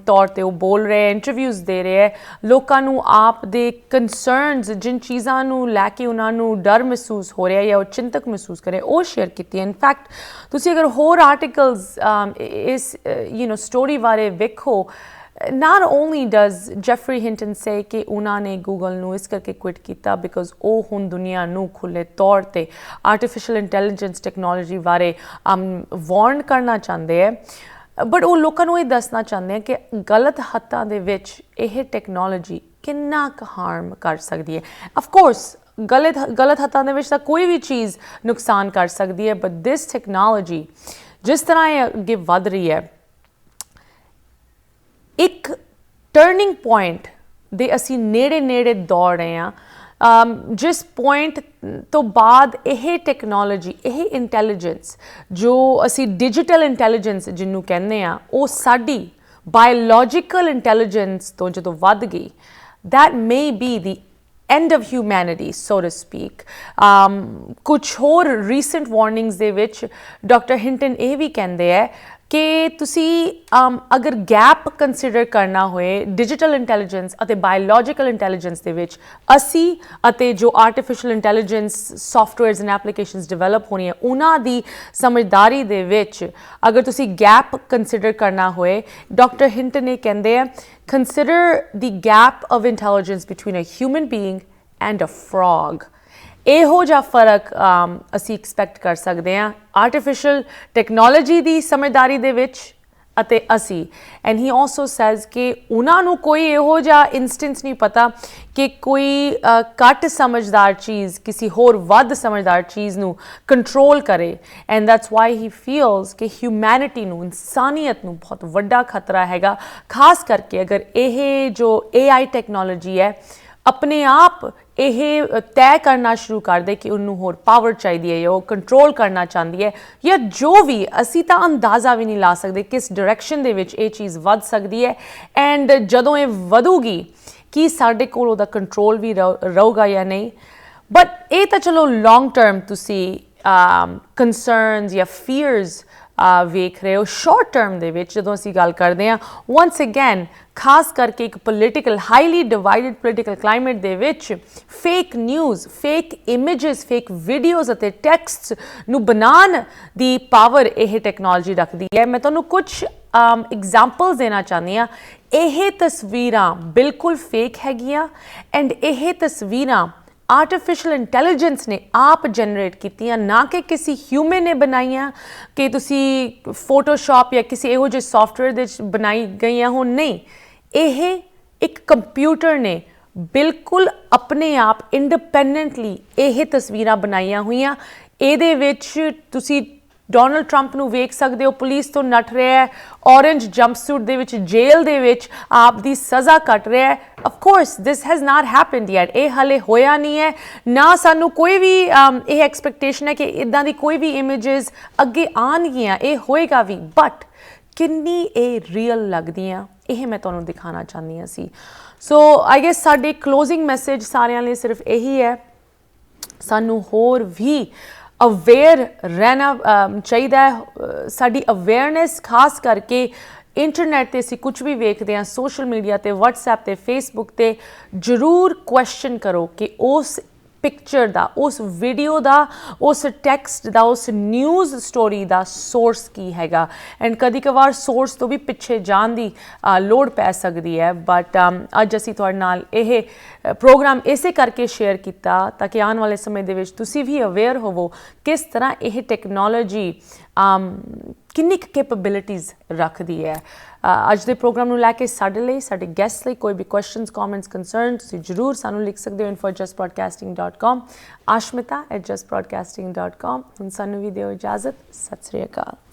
ਤੌਰ 'ਤੇ ਉਹ ਬੋਲ ਰਹੇ ਇੰਟਰਵਿਊਜ਼ ਦੇ ਰਹੇ ਹੈ ਲੋਕਾਂ ਨੂੰ ਆਪ ਦੇ ਕੰਸਰਨਸ ਜਿਨ ਚੀਜ਼ਾਂ ਨੂੰ ਲੈ ਕੇ ਉਹਨਾਂ ਨੂੰ ਡਰ ਮਹਿਸੂਸ ਹੋ ਰਿਹਾ ਜਾਂ ਉਹ ਚਿੰਤਕ ਮਹਿਸੂਸ ਕਰ ਰਹੇ ਉਹ ਸ਼ੇਅਰ ਕੀਤੀ ਹੈ। ਇਨਫੈਕਟ ਤੁਸੀਂ ਅਗਰ ਹੋਰ ਆਰਟੀਕਲਸ ਇਸ ਸਟੋਰੀ ਬਾਰੇ ਵੇਖੋ not only does Jeffrey Hinton say ਕਿ ਉਹਨਾਂ ਨੇ ਗੂਗਲ ਨੂੰ ਇਸ ਕਰਕੇ ਕੁਇਟ ਕੀਤਾ ਬਿਕੋਜ਼ ਉਹ ਹੁਣ ਦੁਨੀਆ ਨੂੰ ਖੁੱਲ੍ਹੇ ਤੌਰ 'ਤੇ ਆਰਟੀਫਿਸ਼ੀਅਲ ਇੰਟੈਲੀਜੈਂਸ ਟੈਕਨੋਲੋਜੀ ਬਾਰੇ ਵਾਰਨ ਕਰਨਾ ਚਾਹੁੰਦੇ ਹੈ ਬਟ ਉਹ ਲੋਕਾਂ ਨੂੰ ਇਹ ਦੱਸਣਾ ਚਾਹੁੰਦੇ ਆ ਕਿ ਗਲਤ ਹੱਥਾਂ ਦੇ ਵਿੱਚ ਇਹ ਟੈਕਨੋਲੋਜੀ ਕਿੰਨਾ ਕੁ ਹਾਰਮ ਕਰ ਸਕਦੀ ਹੈ। ਆਫ ਕੋਰਸ ਗਲਤ ਹੱਥਾਂ ਦੇ ਵਿੱਚ ਤਾਂ ਕੋਈ ਵੀ ਚੀਜ਼ ਨੁਕਸਾਨ ਕਰ ਸਕਦੀ ਹੈ ਬਟ ਦਿਸ ਟੈਕਨੋਲੋਜੀ ਜਿਸ ਤਰ੍ਹਾਂ ਇਹ ਅੱਗੇ ਵੱਧ ਰਹੀ ਹੈ ਇੱਕ ਟਰਨਿੰਗ ਪੁਆਇੰਟ ਦੇ ਅਸੀਂ ਨੇੜੇ ਦੌੜ ਰਹੇ ਹਾਂ ਜਿਸ ਪੁਆਇੰਟ ਤੋਂ ਬਾਅਦ ਇਹ ਟੈਕਨੋਲੋਜੀ ਇਹ ਇੰਟੈਲੀਜੈਂਸ ਜੋ ਅਸੀਂ ਡਿਜੀਟਲ ਇੰਟੈਲੀਜੈਂਸ ਜਿਹਨੂੰ ਕਹਿੰਦੇ ਹਾਂ ਉਹ ਸਾਡੀ ਬਾਇਓਲੋਜੀਕਲ ਇੰਟੈਲੀਜੈਂਸ ਤੋਂ ਜਦੋਂ ਵੱਧ ਗਈ that may be the end of humanity so to speak। ਕੁਛ ਹੋਰ ਰੀਸੈਂਟ ਵਾਰਨਿੰਗਸ ਦੇ ਵਿੱਚ ਡਾਕਟਰ ਹਿੰਟਨ ਇਹ ਵੀ ਕਹਿੰਦੇ ਹੈ ਕਿ ਤੁਸੀਂ ਅਗਰ ਗੈਪ ਕੰਸੀਡਰ ਕਰਨਾ ਹੋਏ ਡਿਜੀਟਲ ਇੰਟੈਲੀਜੈਂਸ ਅਤੇ ਬਾਇਓਲੋਜੀਕਲ ਇੰਟੈਲੀਜੈਂਸ ਦੇ ਵਿੱਚ ਅਸੀਂ ਅਤੇ ਜੋ artificial intelligence softwares and applications develop ਹੋਣੀਆਂ ਉਹਨਾਂ ਦੀ ਸਮਝਦਾਰੀ ਦੇ ਵਿੱਚ ਅਗਰ ਤੁਸੀਂ ਗੈਪ ਕੰਸੀਡਰ ਕਰਨਾ ਹੋਏ ਡਾਕਟਰ ਹਿੰਟਨ ਇਹ ਕਹਿੰਦੇ ਆ consider the gap of intelligence between a human being and a frog। ਇਹੋ ਜਿਹਾ ਫਰਕ ਅਸੀਂ ਐਕਸਪੈਕਟ ਕਰ ਸਕਦੇ ਹਾਂ ਆਰਟੀਫਿਸ਼ੀਅਲ ਟੈਕਨੋਲੋਜੀ ਦੀ ਸਮਝਦਾਰੀ ਦੇ ਵਿੱਚ ਅਤੇ ਅਸੀਂ ਐਂਡ ਹੀ ਆਲਸੋ ਸੈਜ਼ ਕਿ ਉਹਨਾਂ ਨੂੰ ਕੋਈ ਇਹੋ ਜਿਹਾ ਇੰਸਟੈਂਸ ਨਹੀਂ ਪਤਾ ਕਿ ਕੋਈ ਘੱਟ ਸਮਝਦਾਰ ਚੀਜ਼ ਕਿਸੇ ਹੋਰ ਵੱਧ ਸਮਝਦਾਰ ਚੀਜ਼ ਨੂੰ ਕੰਟਰੋਲ ਕਰੇ and that's why he feels ਕਿ ਹਿਊਮੈਨਿਟੀ ਨੂੰ ਇਨਸਾਨੀਅਤ ਨੂੰ ਬਹੁਤ ਵੱਡਾ ਖਤਰਾ ਹੈਗਾ ਖਾਸ ਕਰਕੇ ਅਗਰ ਇਹ ਜੋ AI ਟੈਕਨੋਲੋਜੀ ਹੈ ਆਪਣੇ ਆਪ ਇਹ ਤੈਅ ਕਰਨਾ ਸ਼ੁਰੂ ਕਰ ਦੇ ਕਿ ਉਹਨੂੰ ਹੋਰ ਪਾਵਰ ਚਾਹੀਦੀ ਹੈ ਜਾਂ ਉਹ ਕੰਟਰੋਲ ਕਰਨਾ ਚਾਹੁੰਦੀ ਹੈ ਜਾਂ ਜੋ ਵੀ ਅਸੀਂ ਤਾਂ ਅੰਦਾਜ਼ਾ ਵੀ ਨਹੀਂ ਲਾ ਸਕਦੇ ਕਿਸ ਡਾਇਰੈਕਸ਼ਨ ਦੇ ਵਿੱਚ ਇਹ ਚੀਜ਼ ਵੱਧ ਸਕਦੀ ਹੈ ਐਂਡ ਜਦੋਂ ਇਹ ਵਧੂਗੀ ਕੀ ਸਾਡੇ ਕੋਲ ਉਹਦਾ ਕੰਟਰੋਲ ਵੀ ਰਹੂਗਾ ਜਾਂ ਨਹੀਂ ਬਟ ਇਹ ਤਾਂ ਚਲੋ ਲੌਂਗ ਟਰਮ ਤੁਸੀਂ ਕੰਸਰਨਸ ਜਾਂ ਫੀਅਰਸ ਵੇਖ ਰਹੇ ਹੋ ਸ਼ਾਰਟ ਟਰਮ ਦੇ ਵਿੱਚ ਜਦੋਂ ਅਸੀਂ ਗੱਲ ਕਰਦੇ ਹਾਂ ਵਨਸ ਅਗੇਨ ਖਾਸ ਕਰਕੇ ਇੱਕ political highly divided political climate ਦੇ ਵਿੱਚ fake news fake images fake videos ਅਤੇ ਟੈਕਸਟਸ ਨੂੰ ਬਣਾਉਣ ਦੀ ਪਾਵਰ ਇਹ ਟੈਕਨੋਲੋਜੀ ਰੱਖਦੀ ਹੈ। ਮੈਂ ਤੁਹਾਨੂੰ ਕੁਝ एग्जाम्पल्स देना चाहती हाँ। ਇਹ ਤਸਵੀਰਾਂ ਬਿਲਕੁਲ ਫੇਕ ਹੈਗੀਆਂ ਐਂਡ ਇਹ ਤਸਵੀਰਾਂ ਆਰਟੀਫਿਸ਼ੀਅਲ ਇੰਟੈਲੀਜੈਂਸ ਨੇ ਆਪ ਜਨਰੇਟ ਕੀਤੀਆਂ, ਨਾ ਕਿ ਕਿਸੇ ਹਿਊਮਨ ਨੇ ਬਣਾਈਆਂ ਕਿ ਤੁਸੀਂ ਫੋਟੋਸ਼ਾਪ ਜਾਂ ਕਿਸੇ ਇਹੋ ਜਿਹੇ ਸੌਫਟਵੇਅਰ ਦੇ ਵਿੱਚ ਬਣਾਈ ਗਈਆਂ ਹੋਣ। ਨਹੀਂ, ਇਹ ਇੱਕ ਕੰਪਿਊਟਰ ਨੇ ਬਿਲਕੁਲ ਆਪਣੇ ਆਪ ਇੰਡੀਪੈਂਡੈਂਟਲੀ ਇਹ ਤਸਵੀਰਾਂ ਬਣਾਈਆਂ ਹੋਈਆਂ। ਇਹਦੇ ਵਿੱਚ ਤੁਸੀਂ ਡੋਨਲਡ ਟਰੰਪ ਨੂੰ ਵੇਖ ਸਕਦੇ ਹੋ, ਪੁਲਿਸ ਤੋਂ ਨੱਠ ਰਿਹਾ ਹੈ, ਔਰੇਂਜ ਜੰਪਸੂਟ ਦੇ ਵਿੱਚ ਜੇਲ੍ਹ ਦੇ ਵਿੱਚ ਆਪ ਦੀ ਸਜ਼ਾ ਕੱਟ ਰਿਹਾ ਹੈ। Of course this has not happened yet, ਇਹ ਹਲੇ ਹੋਇਆ ਨਹੀਂ ਹੈ, ਨਾ ਸਾਨੂੰ ਕੋਈ ਵੀ ਇਹ ਐਕਸਪੈਕਟੇਸ਼ਨ ਹੈ ਕਿ ਇੱਦਾਂ ਦੀ ਕੋਈ ਵੀ ਇਮੇजेस ਅੱਗੇ ਆਉਣਗੀਆਂ, ਇਹ ਹੋਏਗਾ ਵੀ। ਬਟ ਕਿੰਨੀ ਇਹ ਰੀਅਲ ਲੱਗਦੀਆਂ, ਇਹ ਮੈਂ ਤੁਹਾਨੂੰ ਦਿਖਾਉਣਾ ਚਾਹੁੰਦੀ ਹਾਂ ਸੀ। ਸੋ ਆਈ ਗੈਸ ਸਾਡੇ ਕਲੋਜ਼ਿੰਗ ਮੈਸੇਜ ਸਾਰਿਆਂ ਲਈ ਸਿਰਫ ਇਹੀ ਹੈ, ਸਾਨੂੰ ਹੋਰ ਵੀ ਅਵੇਅਰ ਰਹਿਣਾ ਚਾਹੀਦਾ ਹੈ। ਸਾਡੀ ਅਵੇਅਰਨੈਸ ਖਾਸ ਕਰਕੇ ਇੰਟਰਨੈਟ 'ਤੇ ਅਸੀਂ ਕੁਝ ਵੀ ਵੇਖਦੇ ਹਾਂ, ਸੋਸ਼ਲ ਮੀਡੀਆ 'ਤੇ, ਵਟਸਐਪ 'ਤੇ, ਫੇਸਬੁੱਕ 'ਤੇ, ਜ਼ਰੂਰ ਕੁਐਸਚਨ ਕਰੋ ਕਿ ਉਸ ਪਿਕਚਰ ਦਾ, ਉਸ ਵੀਡੀਓ ਦਾ, ਉਸ ਟੈਕਸਟ ਦਾ, ਉਸ ਨਿਊਜ਼ ਸਟੋਰੀ ਦਾ ਸੋਰਸ ਕੀ ਹੈਗਾ। ਐਂਡ ਕਦੀ ਕਵਾਰ ਸੋਰਸ ਤੋਂ ਵੀ ਪਿੱਛੇ ਜਾਣ ਦੀ ਲੋੜ ਪੈ ਸਕਦੀ ਹੈ। ਬਟ ਅੱਜ ਅਸੀਂ ਤੁਹਾਡੇ ਨਾਲ ਇਹ ਪ੍ਰੋਗਰਾਮ ਇਸੇ ਕਰਕੇ ਸ਼ੇਅਰ ਕੀਤਾ ਤਾਂ ਕਿ ਆਉਣ ਵਾਲੇ ਸਮੇਂ ਦੇ ਵਿੱਚ ਤੁਸੀਂ ਵੀ ਅਵੇਅਰ ਹੋਵੋ ਕਿਸ ਤਰ੍ਹਾਂ ਇਹ ਟੈਕਨੋਲੋਜੀ ਕਿੰਨੀ ਕੁ ਕੈਪੇਬਿਲਿਟੀਜ਼ ਰੱਖਦੀ ਹੈ। ਅੱਜ ਦੇ ਪ੍ਰੋਗਰਾਮ ਨੂੰ ਲੈ ਕੇ ਸਾਡੇ ਲਈ, ਸਾਡੇ ਗੈਸਟ ਲਈ ਕੋਈ ਵੀ ਕੁਐਸਚਨਸ, ਕਮੈਂਟਸ, ਕੰਸਰਨ ਤੁਸੀਂ ਜ਼ਰੂਰ ਸਾਨੂੰ ਲਿਖ ਸਕਦੇ ਹੋ info@jusbroadcasting.com, aashmeeta@jusbroadcasting.com। ਹੁਣ ਸਾਨੂੰ ਵੀ ਦਿਓ ਇਜਾਜ਼ਤ। ਸਤਿ ਸ੍ਰੀ ਅਕਾਲ।